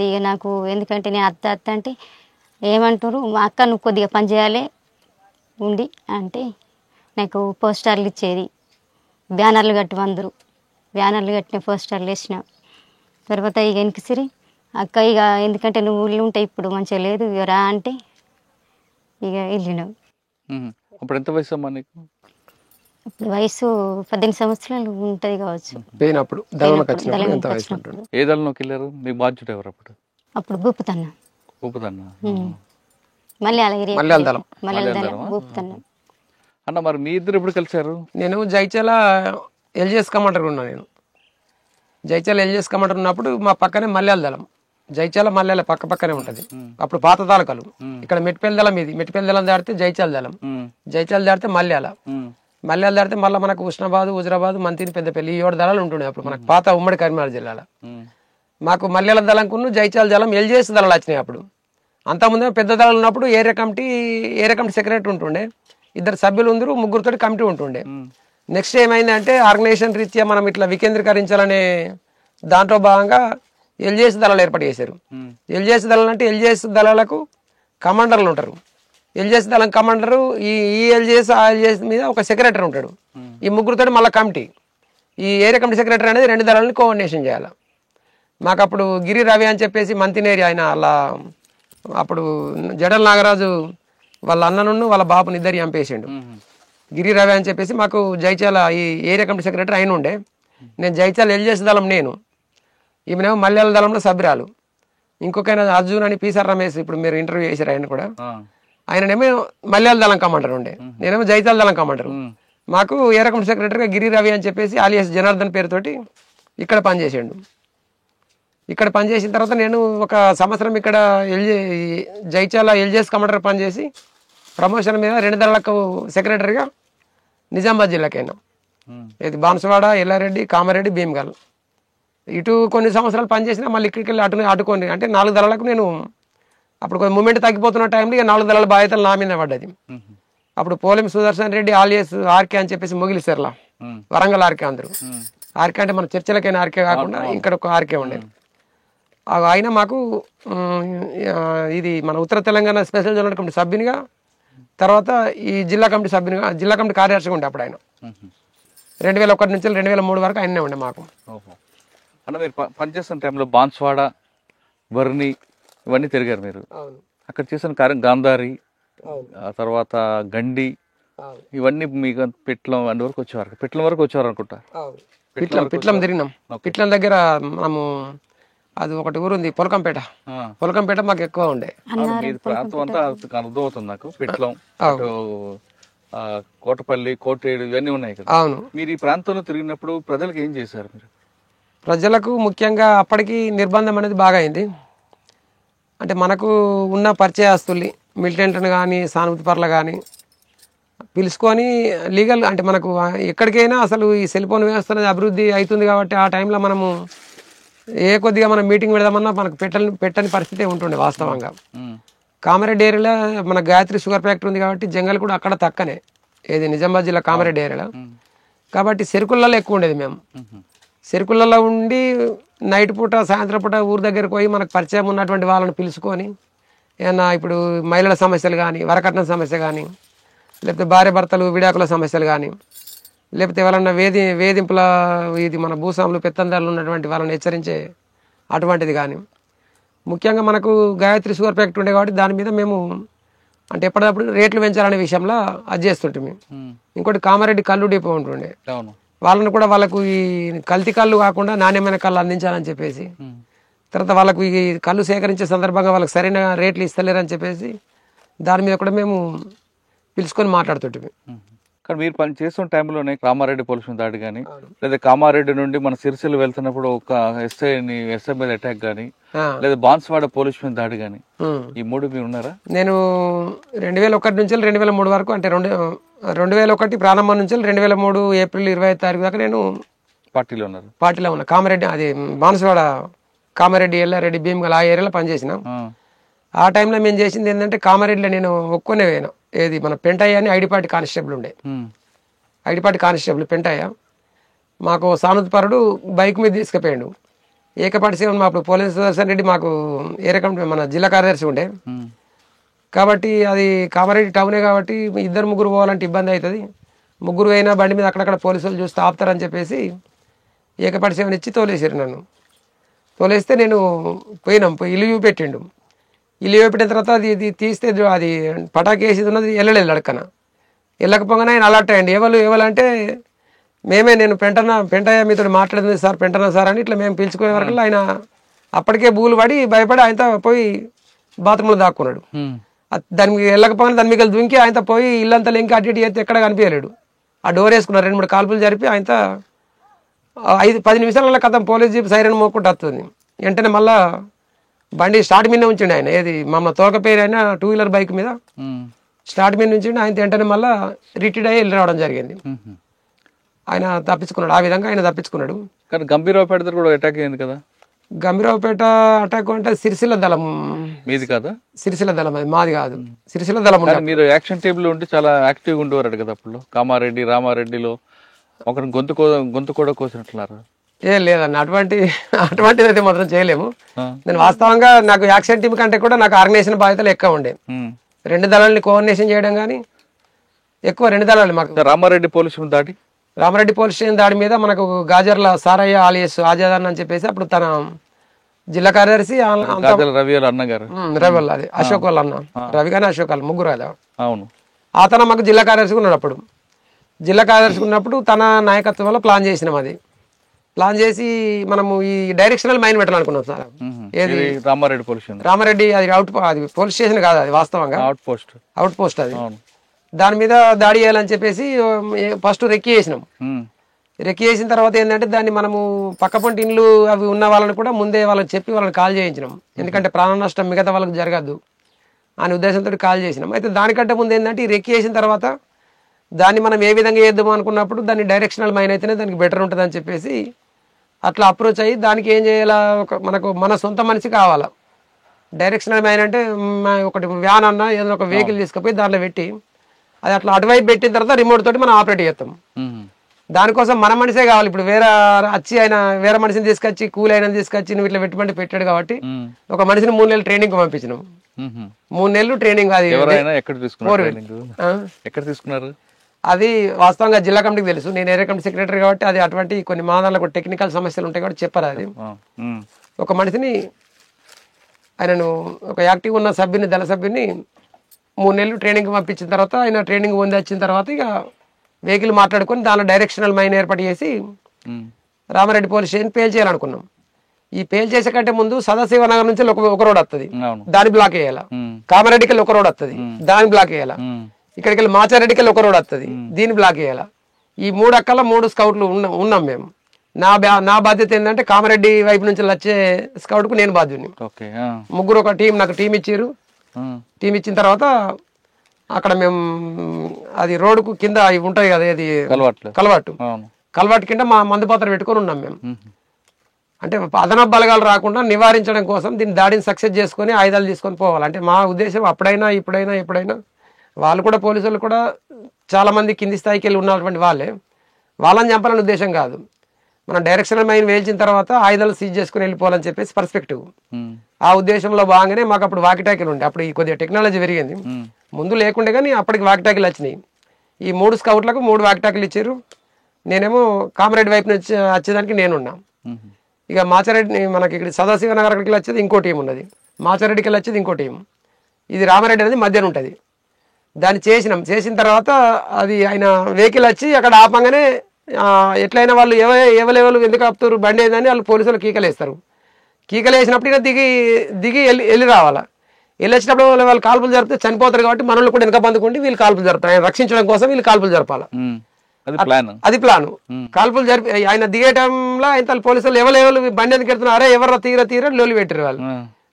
ఇక నాకు ఎందుకంటే నేను అత్త అంటే ఏమంటారు, మా అక్క నువ్వు కొద్దిగా పని చేయాలి ఉండి అంటే నాకు పోస్టర్లు ఇచ్చేది, బ్యానర్లు కట్టిన పోస్టర్లు వేసిన. తర్వాత ఇక వెనకసిరి అక్క ఇక ఎందుకంటే నువ్వు ఊళ్ళో ఉంటే ఇప్పుడు మంచిగా లేదు, ఇక రా అంటే ఇక వెళ్ళినావు. అప్పుడు ఎంత వయసు అమ్మా నీకు? ఇప్పుడు వయసు 18 సంవత్సరాలు ఉంటుంది కావచ్చు. ఏ దళంలోకి వెళ్ళారు? మీ బాధ్యత ఎవరు అప్పుడు? అప్పుడు భూపుతన్న మలయాళ దళం భూపుతన్న. అన్న మరి మీ ఇద్దరు ఎప్పుడు కలిసారు? నేను జైచాల ఎల్జీఎస్ కమాండర్ ఉన్నా. నేను జైచాల ఎల్జీఎస్ కమాండర్ ఉన్నప్పుడు మా పక్కనే మలయాళ దళం, జైచాల మలయాళ పక్కనే ఉంటది. అప్పుడు పాత తాలూకాలు. ఇక్కడ మెట్టిపల్లి దళం, ఇది మెట్టిపల్లి దళం దాడితే జైచాల దళం, జైచాల దాడితే మలయాళ దాడితే మళ్ళీ మనకు హుస్నాబాద్, హుజరాబాద్, మంతిని, పెద్దపల్లి, ఈ 7 దళాలు ఉంటుండే అప్పుడు మనకు పాత ఉమ్మడి కరీంనగర్ జిల్లాలో. మాకు మలయాళ దళంకును జైచాల దళం ఎల్జీఎస్ దళాలు వచ్చినాయి. అప్పుడు అంతకుముందే పెద్ద దళాలు ఉన్నప్పుడు ఏరియా కమిటీ సెక్రటరీ ఉంటుండే, 2 సభ్యులు ఉందరు, 3 కమిటీ ఉంటుండే. నెక్స్ట్ ఏమైందంటే ఆర్గనైజేషన్ రీత్యా మనం ఇట్లా వికేంద్రీకరించాలనే దాంట్లో భాగంగా ఎల్జీఎస్ దళాలు ఏర్పాటు చేశారు. ఎల్జీఎస్ దళాలు అంటే ఎల్జీఎస్ దళాలకు కమాండర్లు ఉంటారు. ఎల్జీఎస్ దళం కమాండరు ఈ ఎల్జీఎస్ ఆ ఎల్జీఎస్ మీద ఒక సెక్రటరీ ఉంటాడు. ఈ 3 మళ్ళీ కమిటీ, ఈ ఏరియా కమిటీ సెక్రటరీ అనేది 2 దళాలని కోఆర్డినేషన్ చేయాలి. మాకు అప్పుడు గిరి రవి అని చెప్పేసి మంతినేరి ఆయన అలా అప్పుడు జడల నాగరాజు వాళ్ళ అన్నను వాళ్ళ బాబుని ఇద్దరు చంపేసిండు. గిరి రవి అని చెప్పేసి మాకు జైచాల ఈ ఏరియా కమిటీ సెక్రటరీ ఆయన ఉండే. నేను జైచాల ఎల్జీఎస్ దళం, నేను ఈమెనేమో మలయాళ దళంలో సభ్యురాలు. ఇంకొక అర్జున్ అని పీసార్ రమేష్, ఇప్పుడు మీరు ఇంటర్వ్యూ చేశారు ఆయన కూడా, ఆయననేమో మలయాళ దళం కమాండర్ ఉండే, నేనేమో జైచాల దళం కమాండర్. మాకు ఏరియా కమిటీ సెక్రటరీగా గిరి రవి అని చెప్పేసి ఆలియాస్ జనార్దన్ పేరుతోటి ఇక్కడ పనిచేసాడు. ఇక్కడ పనిచేసిన తర్వాత నేను 1 సంవత్సరం ఇక్కడ జైచాల ఎల్జీఎస్ కమాండర్ పనిచేసి ప్రమోషన్ మీద 2 దళాలకు సెక్రటరీగా నిజామాబాద్ జిల్లాకైనా, ఇది బాన్సువాడ, ఎల్లారెడ్డి, కామారెడ్డి, భీమ్గల్ ఇటు కొన్ని సంవత్సరాలు పనిచేసినా మళ్ళీ ఇక్కడికి వెళ్ళి అటుకొని అంటే 4 దళాలకు నేను అప్పుడు కొంచెం మూమెంట్ తగ్గిపోతున్న టైంలో ఇక 4 దళాల బాధ్యతలు నా మీద పడ్డది. అప్పుడు పోలెం సుదర్శన్ రెడ్డి ఆలియస్ ఆర్కే అని చెప్పేసి మొగిలిసర్లా, వరంగల్ ఆర్కే అందరూ. ఆర్కే అంటే మన చర్చలకైనా ఆర్కే కాకుండా ఇక్కడ ఒక ఆర్కే ఉండేది. ఆయన మాకు ఇది మన ఉత్తర తెలంగాణ స్పెషల్ జోనల్ కమిటీ సభ్యునిగా, తర్వాత ఈ జిల్లా కమిటీ సభ్యునిగా, జిల్లా కమిటీ కార్యదర్శిగా ఉండే అప్పుడు ఆయన. 2001 నుంచి 2003 వరకు ఆయనే ఉండే మాకు. అన్న మీరు పనిచేస్తున్న టైంలో బాన్స్వాడ, వర్ని ఇవన్నీ తిరిగారు మీరు. అక్కడ చేసిన కార్యం గాంధారి, ఆ తర్వాత గండి, ఇవన్నీ మీకు పెట్లం అన్ని వరకు వచ్చేవారు. పెట్లం వరకు వచ్చేవారు అనుకుంటా. పిట్లం తిరిగినాం. పిట్లం దగ్గర మనము అది ఒకటి ఊరు ఉంది పొలకంపేట. పొలకంపేట మాకు ఎక్కువ ఉండే. మీ ప్రాంతం అంతా అర్థమవుతుంది నాకు. పిట్లం, అటు కోటపల్లి, కోటేడు ఇవన్నీ ఉన్నాయి కదా. అవును. మీరు ఈ ప్రాంతంలో తిరిగినప్పుడు ప్రజలకు ఏం చేశారు మీరు? ప్రజలకు ముఖ్యంగా అప్పటికి నిర్బంధం అనేది బాగా అయింది. అంటే మనకు ఉన్న పరిచయస్తుల్ని మిలిటెంట్ని కానీ సానుభూతి పర్ల కానీ పిలుచుకొని లీగల్ అంటే మనకు ఎక్కడికైనా అసలు ఈ సెల్ ఫోన్ వ్యవస్థ అనేది అభివృద్ధి అవుతుంది కాబట్టి ఆ టైంలో మనము ఏ కొద్దిగా మనం మీటింగ్ పెడదామన్నా మనకు పెట్టని పరిస్థితి ఉంటుండే వాస్తవంగా. కామారెడ్డి ఏరియాలో మన గాయత్రి షుగర్ ఫ్యాక్టరీ ఉంది కాబట్టి జంగల్ కూడా అక్కడ తక్కనే, ఏది నిజామాబాద్ జిల్లా కామారెడ్డి ఏరియాలో. కాబట్టి చెరుకులలో ఎక్కువ ఉండేది. మేము చెరుకులలో ఉండి నైట్ పూట సాయంత్రం పూట ఊరి దగ్గరకు పోయి మనకు పరిచయం ఉన్నటువంటి వాళ్ళని పిలుచుకొని ఏమన్నా ఇప్పుడు మహిళల సమస్యలు కానీ, వరకట్నం సమస్య కానీ, లేకపోతే భార్య భర్తలు విడాకుల సమస్యలు కానీ, లేకపోతే ఎవరన్నా వేధింపుల ఇది మన భూస్వాములు పెత్తందారులు ఉన్నటువంటి వాళ్ళని హెచ్చరించే అటువంటిది కానీ, ముఖ్యంగా మనకు గాయత్రి షుగర్ ఫ్యాక్టరీ ఉండే కాబట్టి దాని మీద మేము అంటే ఎప్పటికప్పుడు రేట్లు పెంచాలనే విషయంలో అది చేస్తుంటే. ఇంకోటి కామారెడ్డి కళ్ళు డిపో ఉంటుండే, వాళ్ళని కూడా వాళ్ళకు ఈ కల్తీ కళ్ళు కాకుండా నాణ్యమైన కళ్ళు అందించాలని చెప్పేసి, తర్వాత వాళ్ళకు ఈ కళ్ళు సేకరించే సందర్భంగా వాళ్ళకి సరైన రేట్లు ఇస్తలేరని చెప్పేసి దాని మీద కూడా మేము పిలుచుకొని మాట్లాడుతుంటే. కానీ మీరు పని చేస్తున్న టైంలోనే కామారెడ్డి పొల్యూషన్ దాడి కానీ, లేదా కామారెడ్డి నుండి మన సిరిసిల్ల వెళ్తున్నప్పుడు ఒక ఎస్ఐ మీద అటాక్ కానీ, లేదా బాన్స్వాడ పొల్యూషన్ దాడి కానీ, ఈ మూడు మీరు ఉన్నారా? నేను 2001 నుంచి 2003 వరకు, అంటే 2001 ప్రారంభం నుంచి 2003 ఏప్రిల్ 25 తారీఖు దాకా నేను పార్టీలో ఉన్నా. కామారెడ్డి అది బాన్స్వాడ కామారెడ్డి ఎల్లారెడ్డి భీమ్గల్ ఆ ఏరియాలో పనిచేసిన. ఆ టైంలో మేము చేసింది ఏంటంటే కామారెడ్డిలో నేను ఒక్కొనే పోయాను. ఏది మన పెంటయ్య అని ఐడిపాటి కానిస్టేబుల్ ఉండే, ఐడిపాటి కానిస్టేబుల్ పెంటయ్య మాకు సానుభూతి పరుడు బైక్ మీద తీసుకుపోయాడు. ఏకపాటి సేవ మా అప్పుడు పోలీస్ సుదర్శన్ రెడ్డి మాకు ఏ రకం మన జిల్లా కార్యదర్శి ఉండే కాబట్టి అది కామారెడ్డి టౌనే కాబట్టి 2-3 పోవాలంటే ఇబ్బంది అవుతుంది. 3 అయినా బండి మీద అక్కడక్కడ పోలీసులు చూస్తే ఆపుతారని చెప్పేసి ఏకపాటి సేవని ఇచ్చి తోలేసారు నన్ను. తోలేస్తే నేను పోయి ఇల్లు చూపెట్టిండు. ఇల్లు చూపెట్టిన తర్వాత అది తీస్తే అది పటాకి వేసేది ఉన్నది వెళ్ళలేదు అడక్కన. వెళ్ళకపోగానే ఆయన అలర్ట్ అయ్యండి. ఎవరంటే మేమే, నేను పెంటయ్య మీతో మాట్లాడింది సార్, పెంటనా సార్ అని ఇట్లా మేము పిలుచుకునే వరకు ఆయన అప్పటికే బూలు పడి భయపడి ఆయనతో పోయి బాత్రూంలో దాక్కున్నాడు. దానికి వెళ్ళకపోగానే దాని మీకు దుంకి ఆయనతో పోయి ఇల్లంతా లింక్ అటు ఇటు చేస్తే ఎక్కడ కనిపించలేడు. ఆ డోర్ వేసుకున్నారు. 2-3 కాల్పులు జరిపి ఆయనతో 5-10 నిమిషాల కథం పోలీస్ జీప్ సైరన్ మోకుంటూ వస్తుంది. వెంటనే మళ్ళా బండి స్టార్ట్ మీద ఉంచిండు ఆయన, ఏది మమ్మల్ని తోకపేరు అయినా 2-వీలర్ బైక్ మీద స్టార్ట్ మీద నుంచి ఆయన వెంటనే మళ్ళీ రిటైర్డ్ అయ్యి వెళ్ళి రావడం జరిగింది. ఆయన తప్పించుకున్నాడు. ఆ విధంగా ఆయన తప్పించుకున్నాడు. కానీ గంభీరావుపేట కూడా అటాక్ అయింది కదా. గంభీరావుపేట అటాక్ అంటే సిరిసిల్ల దళం మీది కదా? సిరిసిల్ల దళం అది మాది కాదు, సిరిసిల్ల దళం. మీరు యాక్షన్ టేబుల్ ఉండి చాలా యాక్టివ్గా ఉండేవారు కదా అప్పుడు. కామారెడ్డి రామారెడ్డిలో ఒకరిని గొంతు కూడా కోసినట్లున్నారు. ఏం లేదన్న, అటువంటిది అయితే మాత్రం చేయలేము. నేను వాస్తవంగా నాకు యాక్షన్ టీం కంటే కూడా నాకు ఆర్గనైజేషన్ బాధ్యతలు ఎక్కువ ఉండే. 2 దళాలని కోఆర్డినేషన్ చేయడం కానీ ఎక్కువ 2 దళాలు మాకు. రామారెడ్డి పోలీస్ స్టేషన్ దాడి మీద మనకు గాజర్ల సారయ్య ఆలియస్ ఆజాద్ అని చెప్పేసి అప్పుడు తన జిల్లా కార్యదర్శి రవి వల్ల అది అశోక్ వాళ్ళ అన్న, రవి కానీ అశోక్ వాళ్ళు ముగ్గురు కదా. అవును. అతను మాకు జిల్లా కార్యదర్శి ఉన్నాడు. అప్పుడు జిల్లా కార్యదర్శి ఉన్నప్పుడు తన నాయకత్వంలో ప్లాన్ చేసినాం. అది ప్లాన్ చేసి మనము ఈ డైరెక్షనల్ మైన్ పెట్టాలనుకున్నాం సార్. ఏది రామారెడ్డి అది పోలీస్ స్టేషన్ కాదు, అది వాస్తవంగా అవుట్ పోస్ట్. అది దాని మీద దాడి చేయాలని చెప్పేసి ఫస్ట్ రెక్కి చేసినాం. రెక్కి చేసిన తర్వాత ఏంటంటే దాన్ని మనము పక్కపొంటి ఇండ్లు అవి ఉన్న వాళ్ళని కూడా ముందే వాళ్ళకి చెప్పి వాళ్ళని కాల్ చేయించినాం. ఎందుకంటే ప్రాణ నష్టం మిగతా వాళ్ళకి జరగద్దు అనే ఉద్దేశంతో కాల్ చేసినాం. అయితే దానికంటే ముందు ఏంటంటే ఈ రెక్కి చేసిన తర్వాత దాన్ని మనం ఏ విధంగా చేద్దాం అనుకున్నప్పుడు దాన్ని డైరెక్షనల్ మైన్ అయితేనే దానికి బెటర్ ఉంటుంది అని చెప్పేసి అట్లా అప్రోచ్ అయ్యి దానికి ఏం చేయాలా, మనకు మన సొంత మనిషి కావాలా. డైరెక్షనల్ మైన్ అంటే ఒకటి వ్యాన్ అన్న ఏదైనా ఒక వెహికల్ తీసుకుపోయి దాంట్లో పెట్టి అది అట్లా అటువైపు పెట్టిన తర్వాత రిమోట్ తోటి మనం ఆపరేట్ చేస్తాం. దానికోసం మన మనిషే కావాలి. ఇప్పుడు వేరే మనిషిని తీసుకొచ్చి కూలి అయినా తీసుకొచ్చి నువ్వు ఇట్లా పెట్టమంటే పెట్టాడు కాబట్టి ఒక మనిషిని 3 నెలలు ట్రైనింగ్ పంపించినాం. 3 నెలలు ట్రైనింగ్. అది ఎక్కడ తీసుకున్నారు? అది వాస్తవంగా జిల్లా కమిటీకి తెలుసు. నేను ఏరియా కమిటీ సెక్రటరీ కాబట్టి అది అటువంటి కొన్ని మాదాలకు టెక్నికల్ సమస్యలు ఉంటాయి కాబట్టి చెప్పారు. అది ఒక మనిషిని ఆయనను ఒక యాక్టివ్ ఉన్న సభ్యుని దళ సభ్యుని 3 నెలలు ట్రైనింగ్ పంపించిన తర్వాత ఆయన ట్రైనింగ్ పొంది వచ్చిన తర్వాత ఇక వెహికల్ మాట్లాడుకొని దానిలో డైరెక్షనల్ మైన్ ఏర్పాటు చేసి రామారెడ్డి పోలీస్ స్టేషన్ పేల్ చేయాలనుకున్నాం. ఈ పేల్ చేసే కంటే ముందు సదాశివనగర్ నుంచి ఒక రోడ్ వస్తుంది, అవును. దాన్ని బ్లాక్ చేయాలా. కామారెడ్డికి వెళ్ళి ఒక రోడ్ వస్తుంది, దాన్ని బ్లాక్ చేయాలా. ఇక్కడికి వెళ్ళి మాచారెడ్డికి వెళ్ళి ఒక రోడ్ వస్తుంది, దీన్ని బ్లాక్ చేయాలా. ఈ 3 అక్కల 3 స్కౌట్లు ఉన్నాం మేము. నా బాధ్యత ఏంటంటే కామారెడ్డి వైపు నుంచి వచ్చే స్కౌట్ కు నేను బాధ్యుని. ముగ్గురు ఒక టీం, నాకు టీం ఇచ్చారు. టీం ఇచ్చిన తర్వాత అక్కడ మేము అది రోడ్డుకు కింద ఇవి ఉంటాయి కదా, అది కలవాటు కింద మా మందు పాత్ర పెట్టుకొని ఉన్నాం మేము. అంటే అదనపు బలగాలు రాకుండా నివారించడం కోసం దీన్ని దాడిని సక్సెస్ చేసుకొని ఆయుధాలు తీసుకొని పోవాలి. అంటే మా ఉద్దేశం అప్పుడైనా ఇప్పుడైనా వాళ్ళు కూడా పోలీసులు కూడా చాలా మంది కింది స్థాయికి వెళ్ళి ఉన్నటువంటి వాళ్ళని చంపాలని ఉద్దేశం కాదు. మనం డైరెక్షనల్ మైన్ వేల్చిన తర్వాత ఆయుధాలు సీజ్ చేసుకుని వెళ్ళిపోవాలని చెప్పేసి పర్స్పెక్టివ్. ఆ ఉద్దేశంలో భాగంగానే మాకు అప్పుడు వాకిటాకీలు ఉండే. అప్పుడు ఈ కొద్దిగా టెక్నాలజీ పెరిగింది, ముందు లేకుండే కానీ అప్పటికి వాకిటాకీలు వచ్చినాయి. ఈ 3 స్కౌట్లకు 3 వాకిటాకీలు ఇచ్చారు. నేనేమో కామారెడ్డి వైపు నుంచి వచ్చేదానికి నేనున్నా. ఇక మాచారెడ్డి మనకి ఇక్కడ సదాశివనగర్కి వచ్చేది ఇంకో టీం ఉన్నది, మాచారెడ్డికి వెళ్ళి వచ్చేది ఇంకో టీం. ఇది రామారెడ్డి అనేది మధ్యన ఉంటుంది. దాన్ని చేసిన తర్వాత అది ఆయన వెహికల్ వచ్చి అక్కడ ఆపంగానే ఎట్లయినా వాళ్ళు ఎవరెవరు ఎందుకు ఆపుతారు బండి ఏదని వాళ్ళు పోలీసులు కీకలేస్తారు. కీకలేసినప్పుడు ఇక దిగి వెళ్ళి రావాలా. వెళ్ళి వచ్చినప్పుడు వాళ్ళు కాల్పులు జరిపితే చనిపోతారు కాబట్టి మనల్ని కూడా వెనక బందుకుండి వీళ్ళు కాల్పులు జరుపుతారు. ఆయన రక్షించడం కోసం వీళ్ళు కాల్పులు జరపాలి, అది ప్లాన్. కాల్పులు జరిపి ఆయన దిగే టైంలో ఆయన పోలీసులు ఎవరు బండి ఎందుకు వెళ్తున్నారు, అరే ఎవరు తీర లొల్లి పెట్టారు. వాళ్ళు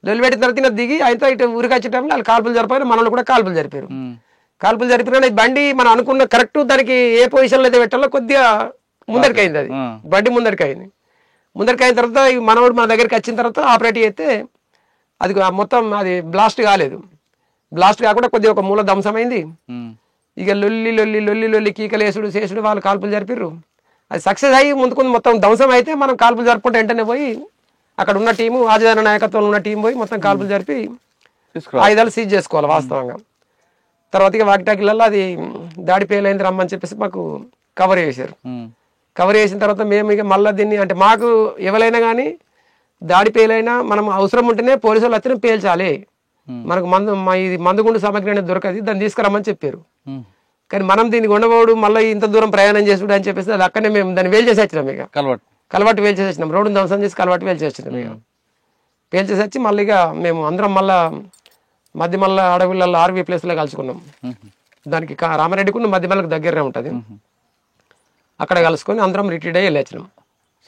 లొల్లి పెట్టిన తర్వాత దిగి ఆయనతో ఇటు ఊరికి వచ్చే టైంలో వాళ్ళు కాల్పులు జరిపారు, మనల్ని కూడా కాల్పులు జరిపారు. కాల్పులు జరిపిన బండి మనం అనుకున్న కరెక్ట్ దానికి ఏ పొజిషన్ లో అయితే పెట్టాలో కొద్దిగా ముందరికి అయింది. అది బండి ముందరికి అయిన తర్వాత మనోడు మన దగ్గరికి వచ్చిన తర్వాత ఆపరేట్ చేస్తే అది మొత్తం అది బ్లాస్ట్ కాలేదు. బ్లాస్ట్ కాకుండా కొద్దిగా ఒక మూల ధ్వంసమైంది. ఇక లొల్లి కీకలేసుడు చేసుడు వాళ్ళు కాల్పులు జరిపిర్రు. అది సక్సెస్ అయ్యి ముందుకు మొత్తం ధ్వంసం అయితే మనం కాల్పులు జరుపుకుంటే వెంటనే పోయి అక్కడ ఉన్న టీము ఆజాదన నాయకత్వంలో ఉన్న టీం పోయి మొత్తం కాల్పులు జరిపి ఆయుధాలు సీజ్ చేసుకోవాలి వాస్తవంగా. తర్వాత ఇక వాకిటాకిలలో అది దాడి పేలైంది రమ్మని చెప్పేసి మాకు కవర్ చేశారు. కవర్ చేసిన తర్వాత మేము ఇక మళ్ళీ దీన్ని అంటే మాకు ఎవరైనా కానీ దాడి పేలైనా మనం అవసరం ఉంటేనే పోలీసులు వచ్చిన పేల్చాలి, మనకు ఇది మందుగుండు సామాగ్రి అనేది దొరకదు, దాన్ని తీసుకురమ్మని చెప్పారు. కానీ మనం దీన్ని ఉండబోడు మళ్ళీ ఇంత దూరం ప్రయాణం చేసుడు అని చెప్పేసి అది అక్కడనే మేము దాన్ని వేలు చేసి వచ్చినాం. ఇక కలవాటు వేలు చేసి వచ్చినాం, రోడ్డును ధ్వంసం చేసి కలవాటు వేలు చేసి వచ్చినాం. ఇక వేలు చేసి వచ్చి మళ్ళీ ఇక మేము అందరం మళ్ళీ అడవులలో ఆర్వీ ప్లేస్లో కలుసుకున్నాం. దానికి రామారెడ్డికి మధ్యమల్లకు దగ్గరనే ఉంటుంది. అక్కడ కలుసుకొని అందరం రిట్రీట్ అయ్యి వెళ్ళొచ్చినాం.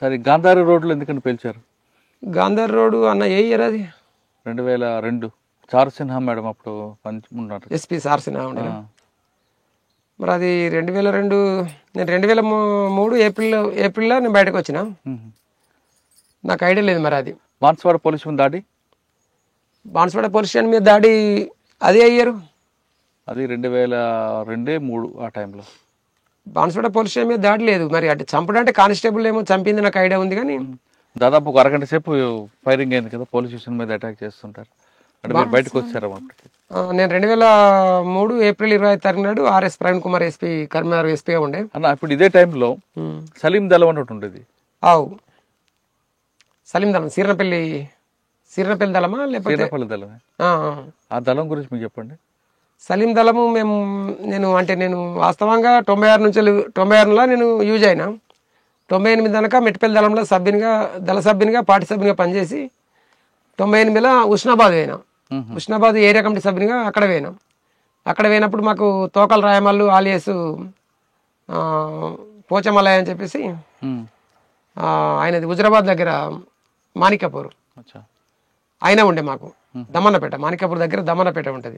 సరే, గాంధారి రోడ్లో ఎందుకంటే పేల్చారు? గాంధారి రోడ్డు అన్న ఏ ఇయర్ అది? 2002. చారు సిన్హా మేడం అప్పుడు ఎస్పీ చారు సిన్హా ఉండే. మరి అది 2002. నేను 2003 ఏప్రిల్లో నేను బయటకు వచ్చిన. నాకు ఐడియా లేదు మరి. అది బాన్స్వాడ పోలీస్ మీద దాడి, బాన్స్వాడ పోలీస్ స్టేషన్ మీద దాడి అదే అయ్యారు. అది 2002-3 ఆ టైంలో బాన్స్వాడ పోలీస్ స్టేషన్ మీద దాడి లేదు. మరి అటు చంపడం అంటే కానిస్టేబుల్ ఏమో చంపింది నాకు ఐడియా ఉంది. కానీ దాదాపు ఒక అరగంట సేపు ఫైరింగ్ అయింది కదా, పోలీస్ స్టేషన్ మీద అటాక్ చేస్తుంటారు. అంటే మీరు బయటకు వచ్చారా? నేను 2003 ఏప్రిల్ 25 నాడు ఆర్ఎస్ ప్రవీణ్ కుమార్ ఎస్పీ కరీంనగర్ ఎస్పీగా ఉండే అన్న. ఇప్పుడు ఇదే టైంలో సలీం దళం అని ఉండేది. సలీం దళం సీరనపల్లి దళమా లేకపోతే దళమే? ఆ దళం గురించి మీకు చెప్పండి. సలీం దళము నేను వాస్తవంగా 96లో నేను యూజ్ అయినా. 98 దాకా మెట్టిపల్లి దళంలో దళ సభ్యునిగా పార్టీ సభ్యునిగా పనిచేసి 98లో ఉస్నాబాద్ పోయినా. ఉస్నాబాద్ ఏరియా కమిటీ సభ్యునిగా అక్కడ పోయినా. అక్కడ పోయినప్పుడు మాకు తోకల రాయమల్లు ఆలియస్ పోచమలయ అని చెప్పేసి ఆయనది హుజరాబాద్ దగ్గర మాణిక్యపూర్ ఆయన ఉండే. మాకు దమన్నపేట, మాణిక్యపూర్ దగ్గర దమన్నపేట ఉంటుంది.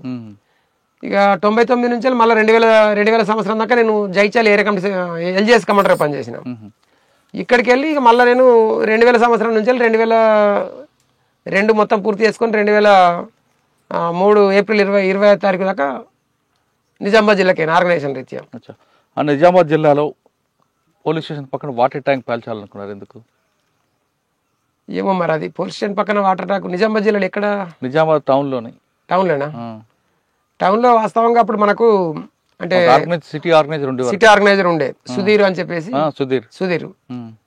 ఇక 99 నుంచి మళ్ళీ 2000 సంవత్సరం దాకా నేను జైచాల్ ఏరియా కమిటీ ఎల్జిఎస్ కమాండర్గా పనిచేసిన. ఇక్కడికి వెళ్ళి ఇక మళ్ళీ నేను 2000 సంవత్సరం నుంచి 2002 మొత్తం పూర్తి చేసుకొని 2003 ఏప్రిల్ 25 దాకా నిజామాబాద్ జిల్లాకి ఆర్గనైజేషన్ రీత్యా. నిజామాబాద్ జిల్లాలో పోలీస్ స్టేషన్ పక్కన వాటర్ ట్యాంక్ పేల్చాలనుకున్నారు, ఎందుకు? ఏమో మరి. అది పోలీస్ స్టేషన్ పక్కన వాటర్ ట్యాంక్ నిజామాబాద్ జిల్లాలో ఎక్కడ? నిజామాబాద్ టౌన్లోనా? టౌన్లో వాస్తవంగా అప్పుడు మనకు అంటే సిటీ ఆర్గనైజర్ ఉండే సుధీర్ అని చెప్పేసి. సుధీర్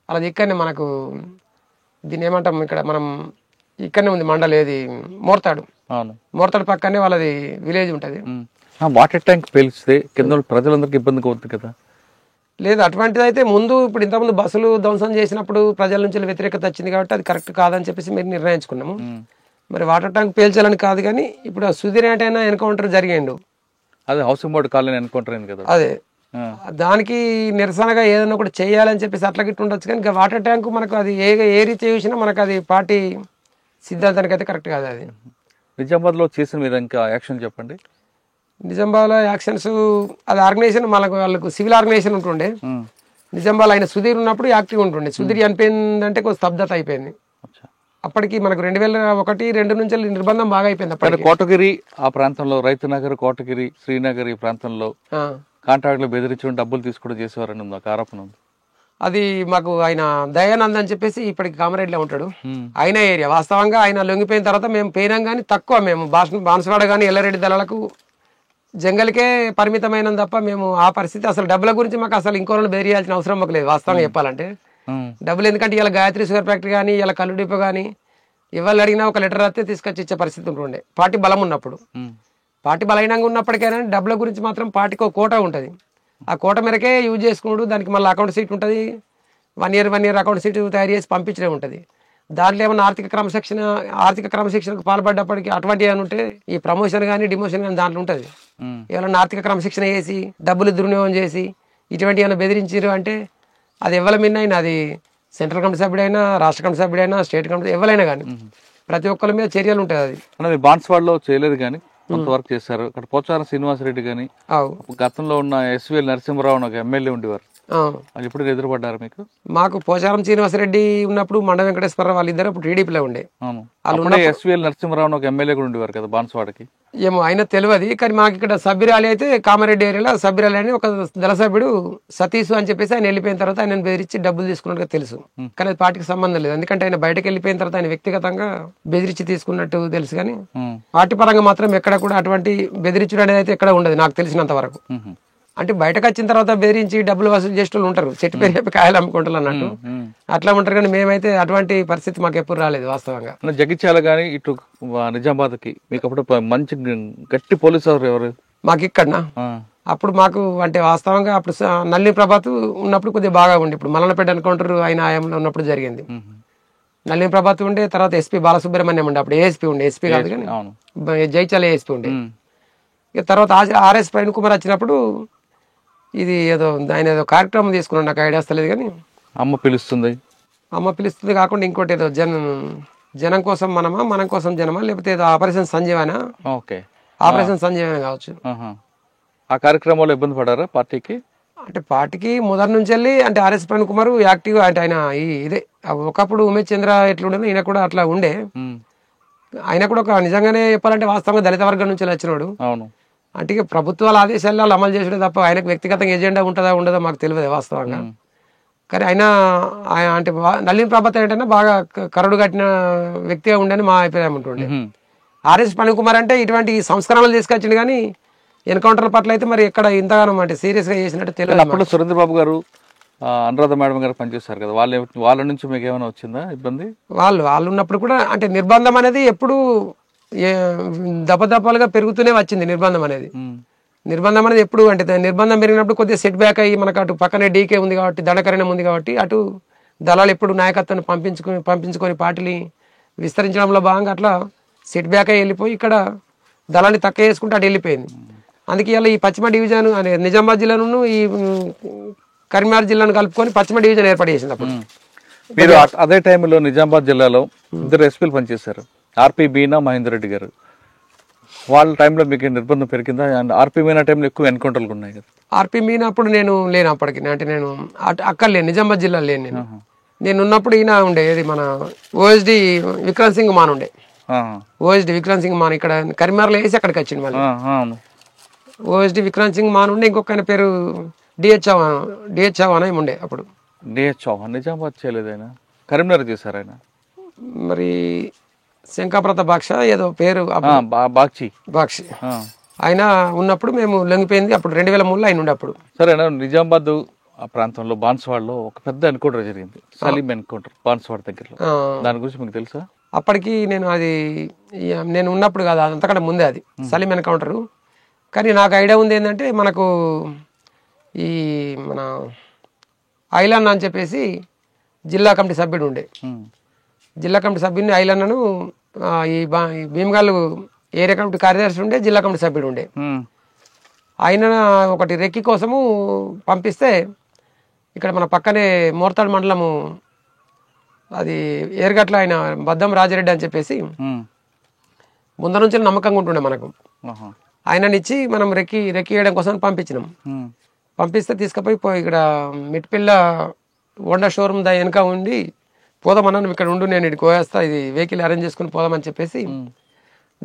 అలా ఇక్కడనే మనకు దీన్ని ఏమంటాం, ఇక్కడ మనం ఇక్కడనే ఉంది మండలి, ఏది మోర్తాడు పక్కనే వాళ్ళది విలేజ్ ఉంటది. వాటర్ ట్యాంక్ పేల్చితే కింద ప్రజలందరికీ ఇబ్బందిగా అవుతుంది కదా. లేదు అటువంటిది అయితే ముందు ఇప్పుడు ఇంతకుముందు బస్సులు ధ్వంసం చేసినప్పుడు ప్రజల నుంచి వ్యతిరేకత వచ్చింది కాబట్టి అది కరెక్ట్ కాదని చెప్పేసి మీరు నిర్ణయించుకున్నాము. మరి వాటర్ ట్యాంక్ పేల్చాలని కాదు కానీ ఇప్పుడు సుధీర్ ఏంటైనా ఎన్కౌంటర్ జరిగిండు, అదే హౌసింగ్ బోర్డు కాలనీ ఎన్కౌంటర్ అయింది కదా. అదే దానికి నిరసనగా ఏదైనా ఒకటి చేయాలని చెప్పేసి అట్లా గిట్ట ఉండొచ్చు. కానీ ఇంకా వాటర్ ట్యాంక్ మనకు అది ఏ రీతి చూసినా మనకు అది పార్టీ సిద్ధాంతానికి అయితే కరెక్ట్ కాదు. అది నిజామాబాద్లో చేసిన మీద ఇంకా యాక్షన్ చెప్పండి. నిజామాబాద్లో యాక్షన్స్ అది ఆర్గనైజేషన్ వాళ్ళకు సివిల్ ఆర్గనైజేషన్ ఉంటుండే. నిజామాబాద్ ఆయన సుధీర్ ఉన్నప్పుడు యాక్టివ్ ఉంటుండే. సుధీర్ చనిపోయిందంటే కొంచెం స్తబ్దత అయిపోయింది. అప్పటికి మనకు 2001-2 నుంచి నిర్బంధం బాగా అయిపోయింది. అప్పటికి కోటగిరి ఆ ప్రాంతంలో రైతు నగర్, కోటగిరి, శ్రీనగర్ ఈ ప్రాంతంలో కాంట్రాక్టులు బెదిరించడం, డబ్బులు తీసుకోవడం చేసేవారని ఉంది, ఒక ఆరోపణ ఉంది. అది మాకు ఆయన దయానంద్ అని చెప్పేసి ఇప్పటికి కామారెడ్డిలో ఉంటాడు. ఆయన ఏరియా వాస్తవంగా ఆయన లొంగిపోయిన తర్వాత మేము పోయినాం కానీ తక్కువ, మేము బాన్సువాడ కానీ ఎల్లారెడ్డి దళాలకు జంగల్కే పరిమితమైన తప్ప మేము ఆ పరిస్థితి అసలు డబ్బుల గురించి మాకు అసలు ఇంకోళ్ళు బెదిరియాల్సిన అవసరం మాకు లేదు వాస్తవంగా చెప్పాలంటే. డబ్బులు ఎందుకంటే ఇలా గాయత్రి షుగర్ ఫ్యాక్టరీ కానీ ఇలా కల్లు డిపో కానీ ఇవాళ అడిగినా ఒక లెటర్ రాస్తే తీసుకొచ్చి ఇచ్చే పరిస్థితి ఉంటుండే పార్టీ బలం ఉన్నప్పుడు. పార్టీ బలహీనంగా ఉన్నప్పటికైనా డబ్బుల గురించి మాత్రం పార్టీకి ఒక కోట ఉంటుంది. ఆ కోట మేరకే యూజ్ చేసుకున్నాడు. దానికి మళ్ళీ అకౌంట్ సీట్ ఉంటుంది, 1 year అకౌంట్ సీట్ తయారు చేసి పంపించడం ఉంటుంది. దాంట్లో ఏమన్నా ఆర్థిక క్రమశిక్షణకు పాల్పడ్డప్పటికీ అటువంటి ఏమైనా ఉంటే ఈ ప్రమోషన్ కానీ డిమోషన్ కానీ దాంట్లో ఉంటుంది. ఏమైనా ఆర్థిక క్రమశిక్షణ చేసి డబ్బులు దుర్వినియోగం చేసి ఇటువంటి ఏమైనా బెదిరించారు అంటే అది ఎవరి మీద అయినా, అది సెంట్రల్ కమిటీ సభ్యుడైనా, రాష్ట్ర కమిటీ సభ్యుడైనా, స్టేట్ కమిటీ ఎవరైనా కానీ ప్రతి ఒక్కరి మీద చర్యలు ఉంటాయి. అది బాన్స్వాడలో చేయలేదు కానీ కొంతవరకు చేశారు. అక్కడ పోచారం శ్రీనివాసరెడ్డి కానీ గతంలో ఉన్న ఎస్వీఎల్ నరసింహరావు ఒక ఎమ్మెల్యే ఉండేవారు, వాళ్ళు ఎప్పుడు ఎదురుపడ్డారు మీకు? మాకు పోచారం శ్రీనివాసరెడ్డి ఉన్నప్పుడు మండ వెంకటేశ్వరరావు వాళ్ళిద్దరు అప్పుడు టీడీపీలో ఉండే. ఎస్వీఎల్ నరసింహరావు ఒక ఎమ్మెల్యే కూడా ఉండేవారు కదా బాన్స్వాడకి. ఏమో అయినా తెలియదు. కానీ మాకు ఇక్కడ సభ్యురాలి అయితే కామారెడ్డి ఏరియాలో సభ్యురాలి అని ఒక దళ సభ్యుడు సతీష్ అని చెప్పేసి ఆయన వెళ్ళిపోయిన తర్వాత ఆయన బెదిరించి డబ్బులు తీసుకున్నట్టుగా తెలుసు. కానీ అది పార్టీకి సంబంధం లేదు. ఎందుకంటే ఆయన బయటకు వెళ్ళిపోయిన తర్వాత ఆయన వ్యక్తిగతంగా బెదిరించి తీసుకున్నట్టు తెలుసు. కానీ పార్టీ పరంగా మాత్రం ఎక్కడ కూడా అటువంటి బెదిరించడం అనేది అయితే ఎక్కడ ఉండదు నాకు తెలిసినంత వరకు. అంటే బయటకు వచ్చిన తర్వాత బెదిరించి డబ్బులు వసూలు చేసే వాళ్ళు ఉంటారు, చెట్టు పేరు చెప్పి కాయలు అమ్ముకుంటారు అన్నట్టు అట్లా ఉంటారు. కానీ మేమైతే అటువంటి పరిస్థితి మాకు ఎప్పుడు రాలేదు వాస్తవంగా. జగిత్యాల కానీ ఇటు నిజామాబాద్కి మీకు అప్పుడు మంచి గట్టి పోలీసు ఎవరు మాకు ఇక్కడ అప్పుడు మాకు అంటే వాస్తవంగా అప్పుడు నల్లి ప్రభాత్ ఉన్నప్పుడు కొద్దిగా బాగా ఉండి, ఇప్పుడు మల్లన్నపేట ఎన్కౌంటర్ ఆయన ఆయంలో ఉన్నప్పుడు జరిగింది. నల్లి ప్రభాత్ ఉండే, తర్వాత ఎస్పీ బాలసుబ్రహ్మణ్యం ఉండే, అప్పుడు ఏఎస్పీ ఉండే, ఎస్పీ కాదు కానీ జైచాల ఏఎస్పీ ఉండే. ఇక తర్వాత ఆర్ఎస్ ప్రవీణ్ కుమార్ వచ్చినప్పుడు ఇది ఏదో ఆయన ఏదో కార్యక్రమం తీసుకున్నాడు, నాకు ఐడియా వస్తలేదు. కానీ అమ్మ పిలుస్తుంది కాకుండా ఇంకోటి ఏదో జనం కోసం మనమా, మనం కోసం జనమా, లేకపోతే ఏదో ఆపరేషన్ సంజీవనా, ఆపరేషన్ సంజీవన కావచ్చు. ఆ కార్యక్రమంలో ఇబ్బంది పడారా పార్టీకి? అంటే పార్టీకి మొదటి నుంచి వెళ్ళి అంటే ఆర్ఎస్ ప్రవీణ్ కుమార్ యాక్టివ్, అంటే ఆయన ఇదే ఒకప్పుడు ఉమేష్ చంద్ర ఎట్లుండే ఈయన కూడా అట్లా ఉండే. ఆయన కూడా ఒక నిజంగానే చెప్పాలంటే వాస్తవంగా దళిత వర్గం నుంచి వచ్చినాడు. అంటే ప్రభుత్వాల ఆదేశాలు అమలు చేసే తప్ప ఆయనకు వ్యక్తిగతంగా ఎజెండా ఉంటుందా ఉండదో మాకు తెలియదు వాస్తవంగా. కానీ ఆయన అంటే నల్లిని ప్రభాత్ ఏంటంటే బాగా కరడు కట్టిన వ్యక్తిగా ఉండని మా అభిప్రాయం ఉంటుండే. ఆర్ఎస్ ప్రవీణ్ కుమార్ అంటే ఇటువంటి సంస్కరణలు తీసుకొచ్చింది కానీ ఎన్కౌంటర్ల పట్ల అయితే మరి ఎక్కడ ఇంతగానో అంటే సీరియస్ గా చేసినట్టు తెలియదు. అప్పుడు సురేంద్ర బాబు గారు, అనురాధ మేడం గారు పనిచేస్తారు కదా, వాళ్ళ నుంచి మీకు ఏమైనా వచ్చిందా ఇబ్బంది? వాళ్ళు ఉన్నప్పుడు కూడా అంటే నిర్బంధం అనేది ఎప్పుడు దపదపాలుగా పెరుగుతూనే వచ్చింది. నిర్బంధం అనేది ఎప్పుడు అంటే నిర్బంధం పెరిగినప్పుడు కొద్దిగా సెట్ బ్యాక్ అయ్యి మనకు అటు పక్కనే డీకే ఉంది కాబట్టి, దండకరణం ఉంది కాబట్టి అటు దళాలు ఎప్పుడు నాయకత్వాన్ని పంపించుకొని పార్టీని విస్తరించడంలో భాగంగా అట్లా సెట్ బ్యాక్ అయ్యి వెళ్ళిపోయి ఇక్కడ దళాన్ని తక్కువ చేసుకుంటే అటు వెళ్ళిపోయింది. అందుకే ఇలా ఈ పశ్చిమ డివిజన్ అనే నిజామాబాద్ జిల్లాను ఈ కరీంనగర్ జిల్లాను కలుపుకొని పశ్చిమ డివిజన్ ఏర్పాటు చేసింది. అప్పుడు మీరు అదే టైంలో నిజామాబాద్ జిల్లాలో 2 ఎస్పీలు పనిచేశారు, ఆర్పి మీనా, మహేందర్ రెడ్డి గారు. వాళ్ళ టైంలో మీకు నిర్బంధం పెరిగిందా? అండ్ ఆర్పి మీనా టైంలో ఎక్కువ ఎన్కౌంటర్లు ఉన్నాయి కదా. ఆర్పి మీనా అప్పుడు నేను లేను, అప్పటికి అంటే నేను అక్కడ లేను, నిజామాబాద్ జిల్లా లేను. నేను ఉన్నప్పుడు ఈయన ఉండే, ఏది మన ఓఎస్డి విక్రమ్ సింగ్ మాన్ ఉండే. ఓఎస్డి విక్రమ్ సింగ్ మాన్ ఇక్కడ కరీంనగర్లో వేసి అక్కడికి వచ్చింది మళ్ళీ. ఓఎస్డి విక్రమ్ సింగ్ మాన్ ఉండే, ఇంకొక ఆయన పేరు డిహెచ్ చౌహాన్ అని ఉండే. అప్పుడు డిహెచ్ చౌహాన్ నిజామాబాద్ చేయలేదు, ఆయన కరీంనగర్ చేశారు. ఆయన మరి శంకాప్రత బాక్ష ఏదో పేరు బాక్షి ఆయన ఉన్నప్పుడు మేము లొంగిపోయింది. అప్పుడు 2003లో ఆయన ఉండే. అప్పుడు సరేనా, నిజామాబాద్ ఆ ప్రాంతంలో బాన్స్వాడలో ఒక పెద్ద ఎన్కౌంటర్ జరిగింది, సలీం ఎన్కౌంటర్, బాన్స్వాడ దగ్గరలో. దాని గురించి మీకు తెలుసా? అప్పటికి నేను ఉన్నప్పుడు కాదు, అంతకంటే ముందే అది సలీం ఎన్కౌంటరు. కానీ నాకు ఐడియా ఉంది ఏంటంటే మనకు ఈ మన ఐలన్న అని చెప్పేసి జిల్లా కమిటీ సభ్యుడు ఉండే. జిల్లా కమిటీ సభ్యుని ఐలన్నను ఈ భీమగాళ్ళు ఏరియా కమిటీ కార్యదర్శి ఉండే, జిల్లా కమిటీ సభ్యుడు ఉండే. ఆయన ఒకటి రెక్కి కోసము పంపిస్తే ఇక్కడ మన పక్కనే మోర్తాడ్ మండలము అది ఏరుగట్ల ఆయన బద్దం రాజిరెడ్డి అని చెప్పేసి ముందు నుంచి నమ్మకంగా ఉంటుండే మనకు. ఆయననిచ్చి మనం రెక్కి వేయడం కోసం పంపించినాం. పంపిస్తే తీసుకుపోయి ఇక్కడ మిట్పిల్ల హోండా షోరూమ్ దా వెనక ఉండి పోదామన్నా ఇక్కడ ఉండు, నేను ఇటు కోయేస్తా, ఇది వెహికల్ అరేంజ్ చేసుకుని పోదామని చెప్పేసి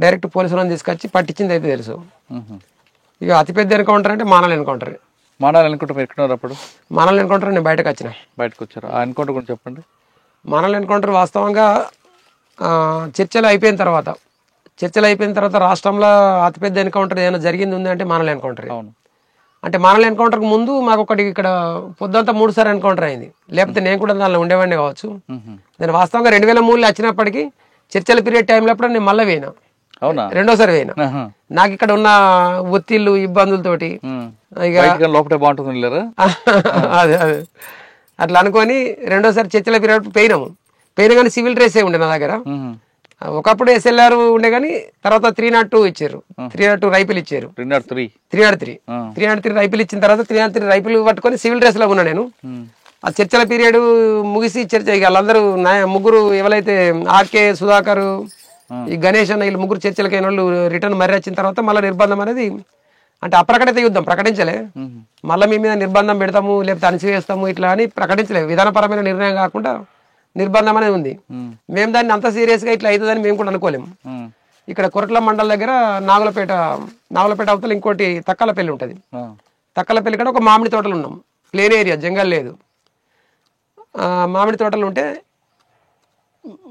డైరెక్ట్ పోలీసులను తీసుకొచ్చి పట్టించింది అయితే తెలుసు. ఇక అతిపెద్ద ఎన్కౌంటర్ అంటే మానల్ ఎన్కౌంటర్. మానల్ ఎన్కౌంటర్ మీరు ఎక్కడ అప్పుడు? మానల్ ఎన్కౌంటర్ నేను బయటకు వచ్చారు. ఆ ఎన్కౌంటర్ గురించి చెప్పండి. మానల్ ఎన్కౌంటర్ వాస్తవంగా చర్చలు అయిపోయిన తర్వాత రాష్ట్రంలో అతిపెద్ద ఎన్కౌంటర్ ఏదైనా జరిగింది ఉంది అంటే మానల్ ఎన్కౌంటర్. అవును. అంటే మానల్ ఎన్కౌంటర్కి ముందు మాకు ఒకటి ఇక్కడ పొద్దుంతా 3 సార్లు ఎన్కౌంటర్ అయింది. లేకపోతే నేను కూడా దానిలో ఉండేవాడిని కావచ్చు. నేను వాస్తవంగా 2003 వచ్చినప్పటికీ చర్చల పీరియడ్ టైంలో అప్పుడు నేను మళ్ళీ పోయినా. అవునా? రెండోసారి పోయినా. నాకు ఇక్కడ ఉన్న ఒత్తిళ్ళు ఇబ్బందులతోటి ఇక లోపల బాగుంటుంది అదే అట్లా అనుకొని రెండోసారి చర్చల పీరియడ్ పోయినా కానీ సివిల్ డ్రెస్సే ఉండే నా దగ్గర. ఒకప్పుడు SLR ఉండే కానీ తర్వాత 302 ఇచ్చారు. 302 రైఫిల్ ఇచ్చారు. 303 రైఫిల్ ఇచ్చిన తర్వాత 303 రైఫిల్ పట్టుకొని సివిల్ డ్రెస్ లో ఉన్నా నేను. ఆ చర్చల పీరియడ్ ముగిసి చర్చ ఇక వాళ్ళందరూ ముగ్గురు ఎవరైతే ఆర్కే, సుధాకర్, ఈ గణేష్ అన్న వీళ్ళు ముగ్గురు చర్చలకైన వాళ్ళు రిటర్న్ మర్రి వచ్చిన తర్వాత మళ్ళీ నిర్బంధం అనేది అంటే అప్రకటిత యుద్ధం ప్రకటించలే. మళ్ళీ మీ మీద నిర్బంధం పెడతాము లేకపోతే అణిచివేస్తాము ఇట్లా అని ప్రకటించలేదు. విధానపరమైన నిర్ణయం కాకుండా నిర్బంధం అనేది ఉంది. మేము దాన్ని అంత సీరియస్ గా ఇట్లా అవుతుందని మేము కూడా అనుకోలేము. ఇక్కడ కొరట్ల మండల దగ్గర నాగులపేట అవతల ఇంకోటి తక్కలపల్లి ఉంటది. తక్కలపల్లి కూడా ఒక మామిడి తోటలు ఉన్నాం. ప్లేన్ ఏరియా, జంగల్ లేదు. మామిడి తోటలు ఉంటే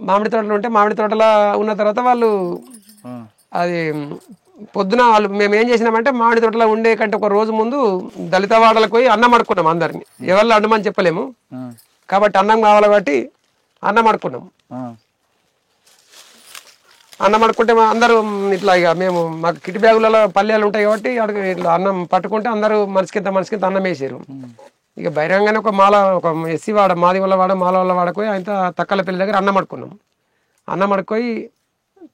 మామిడి తోటలో ఉన్న తర్వాత వాళ్ళు అది పొద్దున వాళ్ళు మేము ఏం చేసినామంటే మామిడి తోటలో ఉండే కంటే ఒక రోజు ముందు దళిత వాడలకు పోయి అన్నం అడుక్కున్నాం. అందరిని ఎవరిలో అన్నమని చెప్పలేము కాబట్టి అన్నం కావాలి కాబట్టి అన్నం అడుక్కున్నాం. అన్నం అడుక్కుంటే అందరూ ఇట్లా ఇక మేము మాకు కిటి బ్యాగులలో పల్లెలు ఉంటాయి కాబట్టి ఇట్లా అన్నం పట్టుకుంటే అందరూ మనిషికింత అన్నం వేసారు. ఇక బహిరంగానే ఒక ఎస్సీ వాడ మాది వల్ల మాల వల్ల వాడకపోయి ఆయన తక్కలపల్లి దగ్గర అన్నం అడుక్కున్నాం. అన్నం అడుక్కొని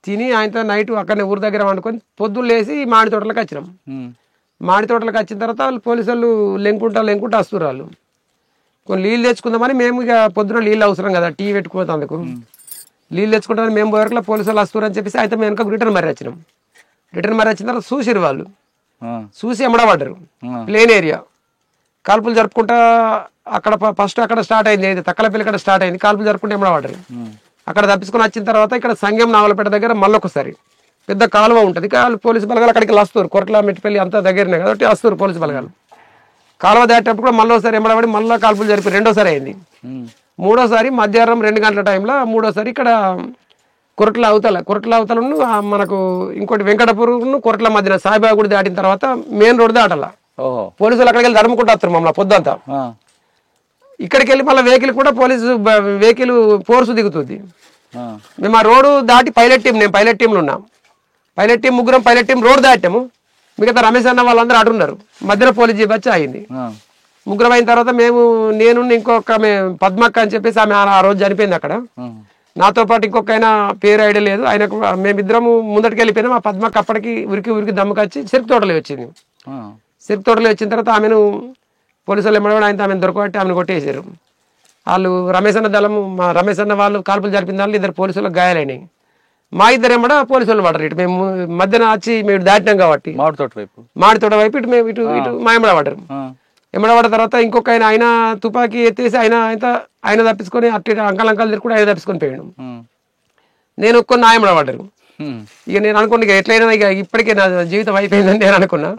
తిని ఆయనతో నైట్ అక్కడనే ఊరి దగ్గర వండుకొని పొద్దున్న లేసి మామిడి తోటలకు వచ్చినాం. మామిడి తోటలకు వచ్చిన తర్వాత వాళ్ళు పోలీసు వాళ్ళు లెంకుంటా వస్తున్నారు. వాళ్ళు కొన్ని నీళ్ళు తెచ్చుకుందామని మేము ఇక పొద్దున నీళ్ళు అవసరం కదా టీ పెట్టుకోతందుకు నీళ్ళు తెచ్చుకుంటామని మేము పోయర్లో పోలీసు వాళ్ళు వస్తున్నారు అని చెప్పేసి అయితే మేము వెనక రిటర్న్ మర్రి వచ్చినాం. రిటర్న్ మర్రి వచ్చిన తర్వాత చూసిరు వాళ్ళు. చూసి ఎమ్మడబడ్డారు. ప్లేన్ ఏరియా కాల్పులు జరుపుకుంటా అక్కడ ఫస్ట్ అక్కడ స్టార్ట్ అయింది. అయితే తక్కలపల్లి ఇక్కడ స్టార్ట్ అయింది. కాల్పులు జరుపుకుంటే ఎమ్మడబడ్డారు. అక్కడ తప్పించుకొని వచ్చిన తర్వాత ఇక్కడ సంగం నావలపేట దగ్గర మళ్ళొకసారి పెద్ద కాలువ ఉంటుంది. పోలీసు బలగాలు అక్కడికి వస్తారు. కొరట్ల మెట్టిపల్లి అంతా దగ్గరనే కాబట్టి వస్తారు పోలీసు బలగాలు. కాలువ దాటేటప్పుడు కూడా మళ్ళోసారి ఎమ్మడబడి మళ్ళీ కాల్పులు జరిపి రెండోసారి అయింది. మూడోసారి మధ్యాహ్నం 2 గంటల టైంలో మూడోసారి ఇక్కడ కొరట్ల అవతల మనకు ఇంకోటి వెంకటపూర్ కొరట్ల మధ్యన సాయిబాబా గుడి దాటిన తర్వాత మెయిన్ రోడ్ దాటాల. పోలీసులు అక్కడికి వెళ్ళి తరుముకుంటూ వస్తారు మమ్మల్ని పొద్దంతా. ఇక్కడికి వెళ్ళి మళ్ళీ వెహికల్ ఫోర్స్ దిగుతుంది. మేము ఆ రోడ్డు దాటి నేను పైలట్ టీంలో ఉన్నాం. పైలట్ టీం ముగ్గురం పైలట్ టీం రోడ్ దాటాము. మిగతా రమేష్ అన్న వాళ్ళందరూ అడున్నారు. మధ్యలో పోలీస్ జీప్ వచ్చి అయింది. ముగ్గురం అయిన తర్వాత నేను ఇంకొక పద్మక్క అని చెప్పేసి ఆమె ఆ రోజు చనిపోయింది అక్కడ. నాతో పాటు ఇంకొక ఆయన పేరు ఐడియా లేదు. ఆయనకు మేమిద్దరము ముందటికి వెళ్ళిపోయినాం. ఆ పద్మక్క అప్పటికి ఉరికి దమ్ముకొచ్చి సిరుకు తోటలో వచ్చింది. సిరుకు తోటలో వచ్చిన తర్వాత ఆమెను పోలీసు వాళ్ళు ఎమ్మడబడి ఆమెను దొరకబట్టి ఆమెను కొట్టేసారు. వాళ్ళు రమేష్ అన్న వాళ్ళు కాల్పులు జరిపిన వాళ్ళు 2 పోలీసులకు గాయాలైనాయి. మా ఇద్దరు ఎమ్మడ పోలీసు వాళ్ళు పడరు. ఇటు మేము మధ్యన వచ్చి మేము దాటినాం కాబట్టి మామిడి తోట వైపు ఇటు మా ఎమ్మడబడ్డారు. ఎమ్మడబడ్డ తర్వాత ఇంకొక ఆయన తుపాకీ ఎత్తేసి ఆయన తప్పించుకొని అటు అంకల్ తిరుగుకుంటే ఆయన తప్పించుకొని పోయాడు. నేను ఒక్కొని ఎమ్మడబడ్డారు. ఇక నేను అనుకున్నా ఎట్లయినా ఇక ఇప్పటికే నా జీవితం అయిపోయిందని నేను అనుకున్నా.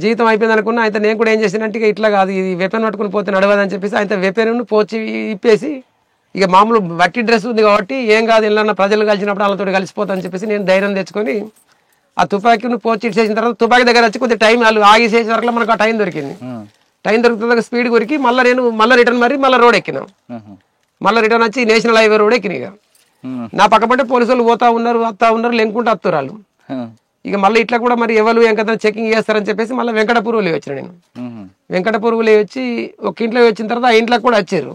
జీవితం అయిపోయింది అనుకున్నా. అయితే నేను కూడా ఏం చేసినంటే ఇక ఇట్లా కాదు, ఇది వెపెన్ పట్టుకుని పోతే నడవదని చెప్పేసి ఆయన వెపెన్ పోచి ఇప్పేసి ఇక మామూలు వట్టి డ్రెస్ ఉంది కాబట్టి ఏం కాదు ఇలా ప్రజలు కలిసినప్పుడు వాళ్ళతో కలిసిపోతా అని చెప్పేసి నేను ధైర్యం తెచ్చుకొని ఆ తుపాకీని పోచి ఇచ్చేసిన తర్వాత తుపాకీ దగ్గర వచ్చి కొద్దిగా టైం వాళ్ళు ఆగిసేసే వరకు మనకు ఆ టైం దొరికింది. టైం దొరికిన స్పీడ్ కొరికి మళ్ళీ రిటర్న్ మళ్ళీ రోడ్ ఎక్కినాం. మళ్ళీ రిటర్న్ వచ్చి నేషనల్ హైవే రోడ్ ఎక్కిన. ఇక నా పక్కపంటే పోలీసులు పోతా ఉన్నారు వస్తా ఉన్నారు లెంకుంటూ వస్తారు వాళ్ళు. ఇక మళ్ళీ ఇట్లా కూడా మరి ఎవరు ఎంత చెకింగ్ చేస్తారని చెప్పేసి మళ్ళీ వెంకటపూర్వలే వచ్చిన నేను. వెంకటపూర్వలే వచ్చి ఒక ఇంట్లో వచ్చిన తర్వాత ఆ ఇంట్లోకి కూడా వచ్చారు.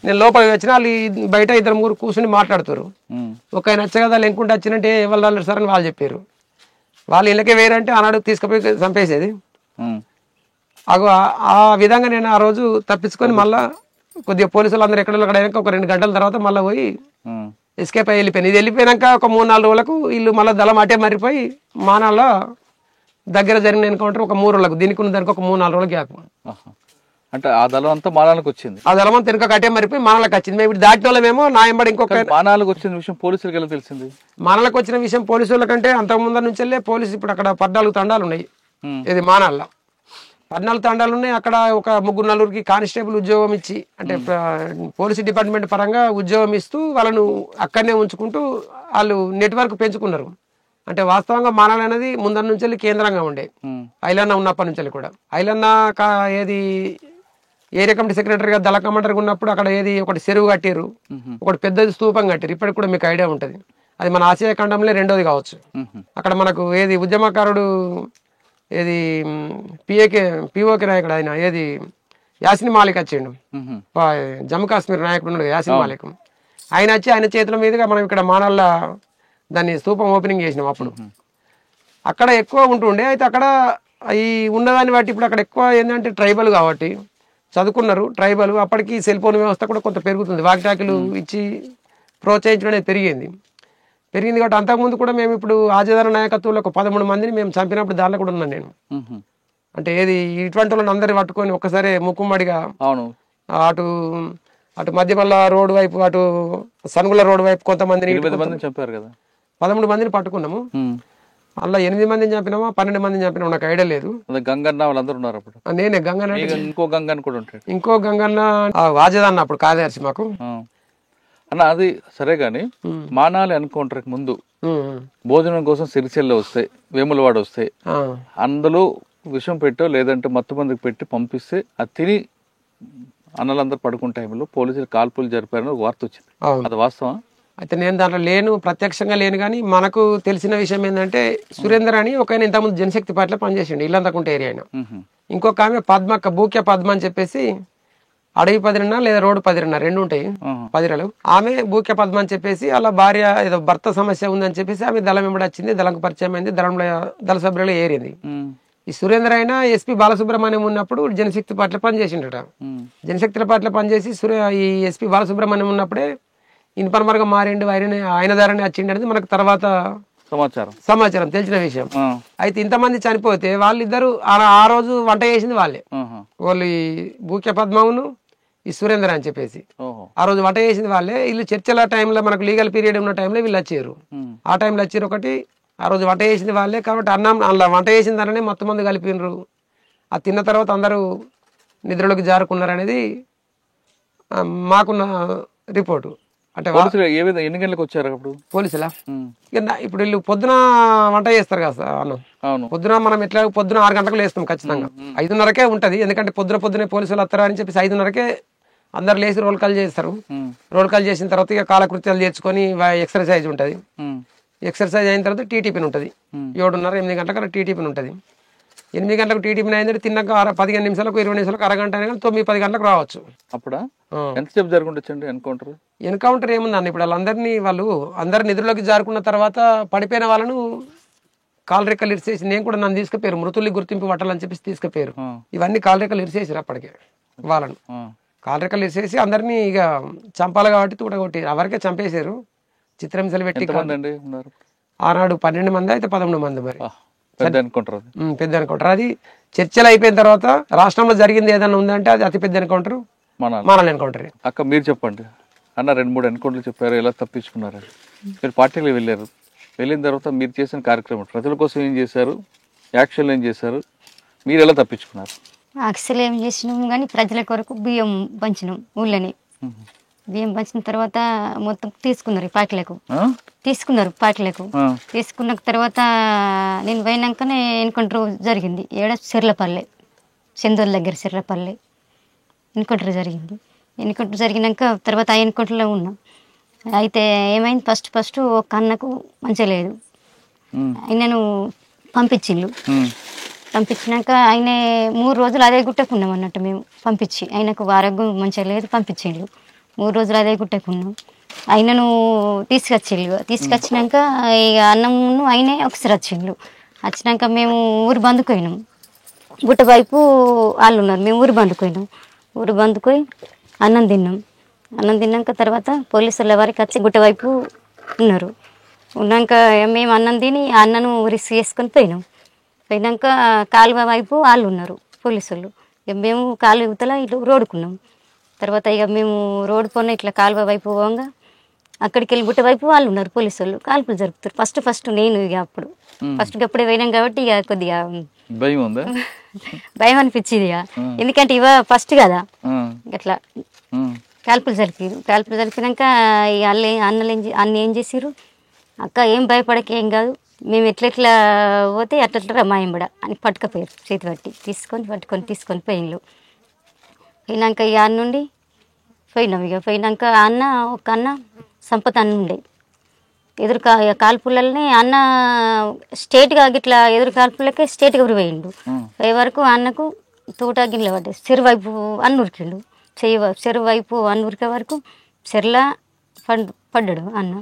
నేను లోపలికి వచ్చిన వాళ్ళు బయట 2-3 కూర్చొని మాట్లాడుతారు. ఒక ఆయన వచ్చే కదా లెంకుంటే వచ్చినట్టే ఎవరు రాలేదు సార్ అని వాళ్ళు చెప్పారు. వాళ్ళు ఇళ్ళకే వేరంటే ఆనాడు తీసుకుపోయి చంపేసేది. అగో ఆ విధంగా నేను ఆ రోజు తప్పించుకొని మళ్ళా కొద్దిగా పోలీసులు అందరూ ఎక్కడ అయినాక ఒక 2 గంటల తర్వాత మళ్ళీ పోయి ఎస్కేప్ అయ్యి వెళ్ళిపోయాను. ఇది వెళ్ళిపోయినాక ఒక 3-4 రోజులకు వీళ్ళు మళ్ళీ దళం అటే మరిపోయి మానాల దగ్గర జరిగిన ఎన్కౌంటర్ ఒక 3 రోజులకు, దీనికి ఉన్న దానికి ఒక 3-4 రోజుల గ్యాప్. అంటే ఆ దళం అంతా మానాలకు వచ్చింది. ఆ దళం అంతా వెనుక కట్టే మరిపోయి మానాలకు వచ్చింది. మేము ఇప్పుడు దాటిన వాళ్ళమేమో నా ఎంబడి ఇంకొక మానాలకు వచ్చిన విషయం పోలీసులకు ఎలా తెలిసింది? మానాలకు వచ్చిన విషయం పోలీసుల కంటే అంతకు ముందర నుంచి వెళ్ళే పోలీసు ఇప్పుడు అక్కడ 14 తండాలు ఉన్నాయి. ఇది మానాల్లో 14 తండాలు ఉన్నాయి. అక్కడ ఒక 3-4కి కానిస్టేబుల్ ఉద్యోగం ఇచ్చి అంటే పోలీసు డిపార్ట్మెంట్ పరంగా ఉద్యోగం ఇస్తూ వాళ్ళను అక్కడనే ఉంచుకుంటూ వాళ్ళు నెట్వర్క్ పెంచుకున్నారు. అంటే వాస్తవంగా మానాలు అనేది ముందర నుంచి వెళ్ళి కేంద్రంగా ఉండే ఐలన్న ఉన్నప్పటి నుంచి కూడా. ఐలన్న ఏది ఏరియా కమిటీ సెక్రటరీగా దళ కమాండర్గా ఉన్నప్పుడు అక్కడ ఏది ఒకటి చెరువు కట్టారు, ఒకటి పెద్దది స్తూపం కట్టారు. ఇప్పటికి కూడా మీకు ఐడియా ఉంటుంది. అది మన ఆసియా ఖండంలో 2వది కావచ్చు. అక్కడ మనకు ఏది ఉద్యమకారుడు ఏది పిఓకే నాయకుడు ఆయన ఏది యాసిన్ మాలిక్ వచ్చిండు, జమ్మూ కాశ్మీర్ నాయకుడు ఉన్నాడు యాసిన్ మాలిక్. ఆయన వచ్చి ఆయన చేతుల మీదుగా మనం ఇక్కడ మానాల దాన్ని స్తూపం ఓపెనింగ్ చేసినాం. అప్పుడు అక్కడ ఎక్కువ ఉంటుండే. అయితే అక్కడ ఈ ఉన్నదాన్ని బట్టి ఇప్పుడు అక్కడ ఎక్కువ ఏంటంటే ట్రైబల్ కాబట్టి చదువుకున్నారు ట్రైబల్. అప్పటికి సెల్ ఫోన్ వ్యవస్థ కూడా కొంత పెరుగుతుంది, వాకిటాకులు ఇచ్చి ప్రోత్సహించడం అనేది పెరిగింది కాబట్టి అంతకుముందు కూడా మేము ఇప్పుడు ఆజాదార నాయకత్వంలో ఒక 13 మందిని మేము చంపినప్పుడు దాంట్లో కూడా ఉన్నాను నేను. అంటే ఏది ఇటువంటి వాళ్ళని అందరినీ పట్టుకొని ఒక్కసారి ముక్కుమ్మడిగా అటు అటు మధ్యమల్ల రోడ్డు వైపు అటు సనుగుల రోడ్డు వైపు కొంతమందిని చెప్పారు కదా, 13 మందిని పట్టుకున్నాము. అలా 8 మందిని చంపినామా 12 మందిని చంపినా నాకు ఐడియా లేదు. గంగన్న వాళ్ళందరూ ఉన్నారు అప్పుడు. నేనే గంగన్న, ఇంకో గంగన్న కూడా ఉంటాడు. ఇంకో గంగన్న వాజదన్న అప్పుడు కార్యదర్శి మాకు అన్న. అది సరే గాని మానాలి ఎన్కౌంటర్కి ముందు భోజనం కోసం సిరిసిల్ల వస్తాయి, వేములవాడ వస్తాయి, అందులో విషం పెట్టో లేదంటే మత్తు మందికి పెట్టి పంపిస్తే అది తిని అన్నలందరూ పడుకున్న టైంలో పోలీసులు కాల్పులు జరిపారని వార్త వచ్చింది. అది వాస్తవం? అయితే నేను దాంట్లో లేను, ప్రత్యక్షంగా లేను. కానీ మనకు తెలిసిన విషయం ఏంటంటే సురేందర్ అని ఒక ఆయన ఇంతకుముందు జనశక్తి పార్టీలో పనిచేసిండు, ఇల్లంతకుంట ఏరియా ఆయన. ఇంకొక ఆమె పద్మక్క బూక్య పద్మ అని చెప్పేసి అడవి 10 లేదా రోడ్డు 10 2 ఉంటాయి 10 ఆమె బూక్య పద్మ అని చెప్పేసి వాళ్ళ భార్య ఏదో భర్త సమస్య ఉందని చెప్పేసి ఆమె దళం వెంబడి వచ్చింది, దళంకు పరిచయం అయింది, దళ సభ్యులు ఏరింది. ఈ సురేందర్ అయినా ఎస్పీ బాలసుబ్రహ్మణ్యం ఉన్నప్పుడు జనశక్తి పార్టీలో పనిచేసిండట. జనశక్తి పార్టీలో పనిచేసి ఈ ఎస్పీ బాలసుబ్రహ్మణ్యం ఉన్నప్పుడే ఇన్ఫార్మర్ గా మారిండు, ఆయన ద్వారానే వచ్చిండు అనేది మనకు తర్వాత సమాచారం తెలిసిన విషయం. అయితే ఇంతమంది చనిపోతే వాళ్ళిద్దరు ఆ రోజు వంట చేసింది వాళ్ళే. వాళ్ళు ఈ బూక్య పద్మవును ఈ సురేందర్ అని చెప్పేసి ఆ రోజు వంట చేసింది వాళ్ళే. వీళ్ళు చర్చల టైంలో మనకు లీగల్ పీరియడ్ ఉన్న టైంలో వీళ్ళు వచ్చారు. ఆ టైంలో వచ్చారు ఒకటి. ఆ రోజు వంట చేసింది వాళ్ళే కాబట్టి అన్నం అలా వంట చేసిన దానినే మొత్తం మంది కలిపినరు. ఆ తిన్న తర్వాత అందరూ నిద్రలోకి జారుకున్నారు అనేది మాకున్న రిపోర్టు. అంటే ఎన్ని గంటలకు వచ్చారు అప్పుడు పోలీసులా? ఇప్పుడు వీళ్ళు పొద్దున వంట చేస్తారు కదా సార్ అన్నం. పొద్దున మనం ఎట్లా పొద్దున 6 గంటలకు లేస్తాం ఖచ్చితంగా. 5:30కే ఉంటది. ఎందుకంటే పొద్దునే పోలీసులు వస్తారా అని చెప్పేసి 5:30కే అందరు లేచి రోల్ కాల్ చేస్తారు. రోల్ కాల్ చేసిన తర్వాత ఇక కాలకృత్యాలు చేర్చుకొని ఎక్సర్సైజ్ ఉంటది. ఎక్సర్సైజ్ అయిన తర్వాత టీటీపీని ఉంటుంది. 7:30 8 గంటలకు టీటీపీని ఉంటుంది. 8 గంటలకు టీటీపీ అయిందంటే తిన్నాక 15 నిమిషాలకు 20 నిమిషాలకు అరగంట అయినా 9-10 గంటలకు రావచ్చు. అప్పుడా ఎంతసేపు జరుగుండొచ్చండి ఎన్కౌంటర్? ఎన్కౌంటర్ ఏముందండి, ఇప్పుడు అందరు నిధుల్లోకి జారుకున్న తర్వాత పడిపోయిన వాళ్ళను కాలు రెక్కలు ఇరిసేసి, నేను కూడా నన్ను తీసుకుపోయారు, మృతుల్ని గుర్తింపు పట్టాలని చెప్పేసి తీసుకుపోయారు. ఇవన్నీ కాలు రెక్కలు ఇరిసేసారు. అప్పటికే వాళ్ళను కాలు రెక్కలు ఇరిసేసి అందరినీ ఇక చంపాలి కాబట్టి తూడగొట్టి ఎవరికే చంపేశారు. చిత్రహింసలు పెట్టి ఆనాడు 12 మంది అయితే 11 మంది. మరి పెద్ద ఎన్కౌంటర్. అది చర్చలు అయిపోయిన తర్వాత రాష్ట్రంలో జరిగింది ఏదైనా ఉందంటే అది అతి పెద్ద ఎన్కౌంటర్ మానాల ఎన్కౌంటర్. అక్క మీరు చెప్పండి అన్న, 2-3 ఎన్కౌంటర్లు చెప్పారు, ఎలా తప్పించుకున్నారు? మీరు పార్టీలో వెళ్ళారు, వెళ్ళిన తర్వాత మీరు చేసిన కార్యక్రమం ప్రజల కోసం ఏం చేశారు, యాక్షన్లు ఏం చేశారు, మీరు ఎలా తప్పించుకున్నారు? యాక్చువల్ ఏం చేసినాం కానీ ప్రజల కొరకు బియ్యం పంచినాం. ఊళ్ళని బియ్యం పంచిన తర్వాత మొత్తం తీసుకున్నారు పార్టీలకు. తీసుకున్న తర్వాత నేను పోయినాకనే ఎన్కౌంటర్ జరిగింది. చెర్లపల్లి చందోల్ దగ్గర చెర్లపల్లి ఎన్కౌంటర్ జరిగింది. ఎన్కౌంటర్ జరిగినాక తర్వాత ఆ ఎన్కౌంటర్లో ఉన్నాం. అయితే ఏమైంది, ఫస్ట్ ఒక అన్నకు మంచిగా లేదు. ఆయనను పంపించిండు. పంపించినాక ఆయన 3 రోజులు అదే గుట్టకున్నాం అన్నట్టు మేము పంపించి, ఆయనకు ఆరోగ్యం మంచిగా లేదు పంపించిండు. 3 రోజులు అదే గుట్టకున్నాం. ఆయనను తీసుకొచ్చినాక ఇక అన్నము ఆయనే ఒకసారి వచ్చిండు. వచ్చినాక మేము ఊరు బందుకుపోయినాం. గుట్ట వైపు వాళ్ళు ఉన్నారు, మేము ఊరు బందుకుపోయినాం. ఊరు బందుకొని అన్నం తిన్నాం. అన్నం తిన్నాక తర్వాత పోలీసుల వారికి వచ్చి గుట్ట వైపు ఉన్నారు. ఉన్నాక మేము అన్నం తిని అన్నను రిస్క్ చేసుకొని పోయినాక కాలువ వైపు వాళ్ళు ఉన్నారు పోలీసులు. ఇక మేము కాలువ యువతల ఇట్లా రోడ్డుకున్నాం. తర్వాత ఇక మేము రోడ్డు పోయిన ఇట్లా కాలువ వైపు పోగా అక్కడికి వెళ్ళి గుట్ట వైపు వాళ్ళు ఉన్నారు పోలీసులు, కాల్పులు జరుపుతారు. ఫస్ట్ నేను ఇక అప్పుడు అప్పుడే పోయినాం కాబట్టి ఇక కొద్దిగా భయం ఉందా? భయం అనిపించింది ఇక, ఎందుకంటే ఫస్ట్ కదా. అట్లా కాల్పులు జరిపినాక ఇక అన్న ఏం చేసిర్రు, అక్క ఏం భయపడక ఏం కాదు, మేము ఎట్లా పోతే అట్లా మాయంబడ అని పట్టుకపోయారు. చేతి పట్టి తీసుకొని పోయిన్లు. పోయినాక ఇక అన్న నుండి పోయినాం. ఇక పోయినాక ఒక అన్న సంపత అన్న ఉండే ఎదురు కాల్పులనే అన్న స్టేట్గా గిట్లా ఎదురు కాల్పులకే స్టేట్గా పోయిండు. పోయే వరకు అన్నకు తూట గిన్నెల పడ్డాయి. చెరువు వైపు అన్న ఉరికిండు. చెరువు వైపు అన్న ఉరికే వరకు చెర్లా పడ్డాడు అన్న.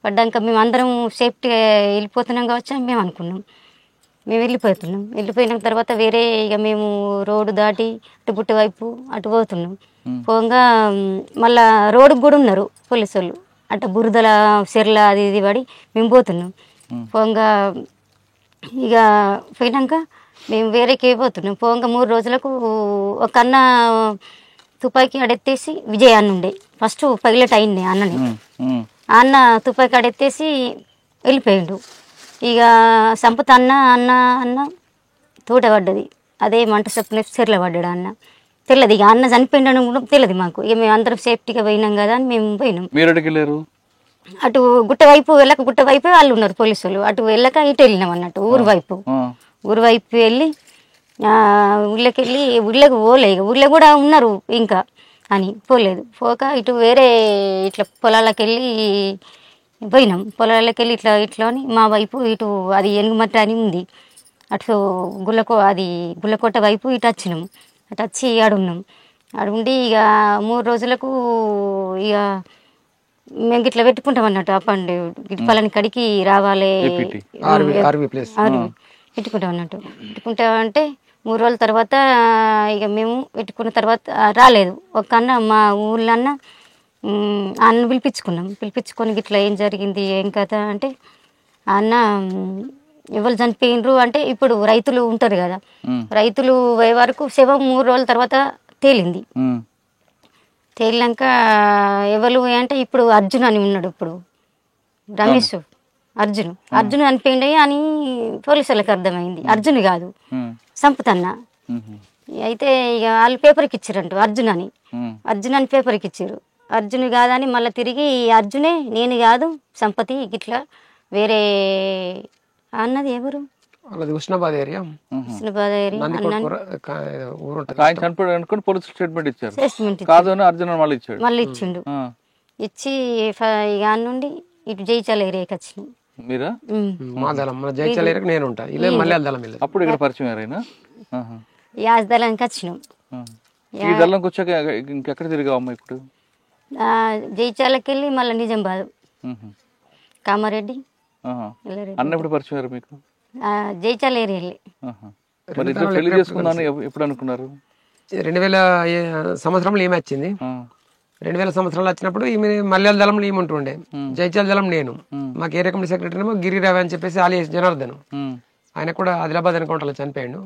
పడ్డాక మేము అందరం సేఫ్టీగా వెళ్ళిపోతున్నాం కావచ్చు మేము అనుకున్నాం. మేము వెళ్ళిపోయిన తర్వాత వేరే ఇక మేము రోడ్డు దాటి అటు గుట్ట వైపు అటు పోతున్నాం. పోగా మళ్ళా రోడ్డుకు కూడా ఉన్నారు పోలీసు వాళ్ళు. అట్లా బురదల చెర్ల అది ఇది పడి మేము పోతున్నాం. పోగా ఇక పోయినాక మేము వేరేకి పోతున్నాం. పోగా 3 రోజులకు ఒక అన్న తుపాకీ అడెత్తేసి విజయ్ అన్న ఉండే, ఫస్ట్ పైలట్ అయింది అన్నని. అన్న తుపాకీ అడెత్తేసి వెళ్ళిపోయిండు. ఇక సంపత అన్న తోట పడ్డది. అదే మంట చెప్పిన చెర్ల పడ్డాడు అన్న. తెలియదు ఇక అన్న చనిపోయిండని కూడా తెలియదు మాకు. ఇక మేము అందరం సేఫ్టీగా పోయినాం కదా అని మేము పోయినాం. అటు గుట్ట వైపు వాళ్ళు ఉన్నారు పోలీసులు. అటు వెళ్ళక ఇటు వెళ్ళినాం అన్నట్టు ఊరు వైపు వెళ్ళి ఊళ్ళకి పోలే. ఇక ఊళ్ళో కూడా ఉన్నారు ఇంకా అని పోలేదు. పోక ఇటు వేరే ఇట్లా పొలాలకు వెళ్ళి పోయినాం. పొలాలకు వెళ్ళి ఇట్లా అని మా వైపు ఇటు అది ఎనుగుమట్ట అని ఉంది, అటు గుల్లకోట వైపు ఇటు వచ్చినాం. అటు వచ్చి ఆడున్నాం. ఆడుండి ఇక 3 రోజులకు ఇక మేము గిట్లా పెట్టుకుంటాం అన్నట్టు. అప్పండి పలాని కడికి రావాలి పెట్టుకుంటాం అన్నట్టు. పెట్టుకుంటామంటే 3 రోజుల తర్వాత ఇక మేము పెట్టుకున్న తర్వాత రాలేదు. ఒక అన్న మా ఊళ్ళో అన్న పిలిపించుకొని గిట్లా ఏం జరిగింది ఏం కథ అంటే, అన్న ఎవరు చనిపోయినరు అంటే ఇప్పుడు రైతులు ఉంటారు కదా, రైతులు పోయే వరకు శవం 3 రోజుల తర్వాత తేలింది. తేలినాక ఎవరు అంటే ఇప్పుడు అర్జున్ అని ఉన్నాడు, ఇప్పుడు రమేష్ అర్జున్ చనిపోయింది అని పోలీసులకు అర్థమైంది. అర్జున్ కాదు సంపతన్న. అయితే ఇక వాళ్ళు పేపర్కి ఇచ్చారంట అర్జున్ అని పేపర్కి ఇచ్చారు. అర్జున్ కాదని మళ్ళీ తిరిగి అర్జునే నేను కాదు సంపతి గిట్లా వేరే అన్నది ఎవరు హుస్నాబాద్ ఏరియా మళ్ళీ ఇచ్చిండు. ఇచ్చి ఇక నుండి ఇటు జైచాల ఏరియాకి వచ్చినాం. యాస్దలానికి వచ్చినాం. జైచాలకి వెళ్ళి మళ్ళీ నిజామాబాద్ కామారెడ్డి జైచాల ఏరియా. 2000 సంవత్సరంలో ఏమి వచ్చింది. 2000 సంవత్సరాలు వచ్చినప్పుడు ఈమె మల్లెల దళంలో ఈమె ఉంటుండే, జైచాల దళం నేను. మాకు ఏరియా కమిటీ సెక్రటరీ ఏమో గిరిరావు అని చెప్పేసి ఆలి జనార్దన్, ఆయన కూడా ఆదిలాబాద్ ఎన్కౌంటర్లో చనిపోయాడు.